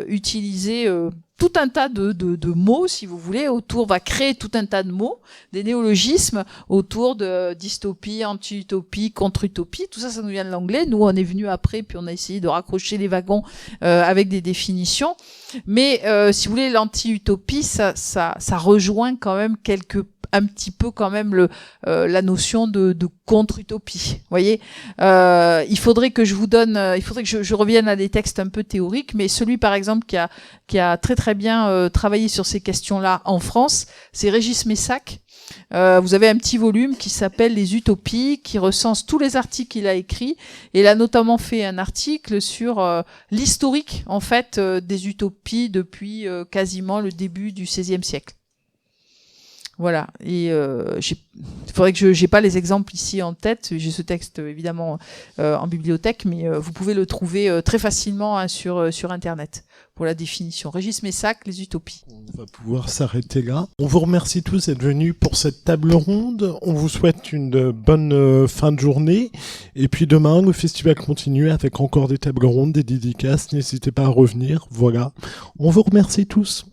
utiliser tout un tas de mots, si vous voulez, va créer tout un tas de mots, des néologismes autour de dystopie, anti-utopie, contre-utopie. Tout ça nous vient de l'anglais. Nous, on est venu après, puis on a essayé de raccrocher les wagons avec des définitions. Mais si vous voulez, l'anti-utopie, ça rejoint quand même un petit peu quand même la notion de contre-utopie. Vous voyez, il faudrait que je revienne à des textes un peu théoriques, mais celui par exemple qui a très très bien travaillé sur ces questions-là en France, c'est Régis Messac. Vous avez un petit volume qui s'appelle Les Utopies, qui recense tous les articles qu'il a écrits. Et il a notamment fait un article sur l'historique en fait des utopies depuis quasiment le début du XVIe siècle. Voilà, et il faudrait que j'ai pas les exemples ici en tête. J'ai ce texte évidemment en bibliothèque, mais vous pouvez le trouver très facilement sur Internet pour la définition. Régis Messac, Les Utopies. On va pouvoir s'arrêter là. On vous remercie tous d'être venus pour cette table ronde. On vous souhaite une bonne fin de journée. Et puis demain, le festival continue avec encore des tables rondes, des dédicaces. N'hésitez pas à revenir. Voilà. On vous remercie tous.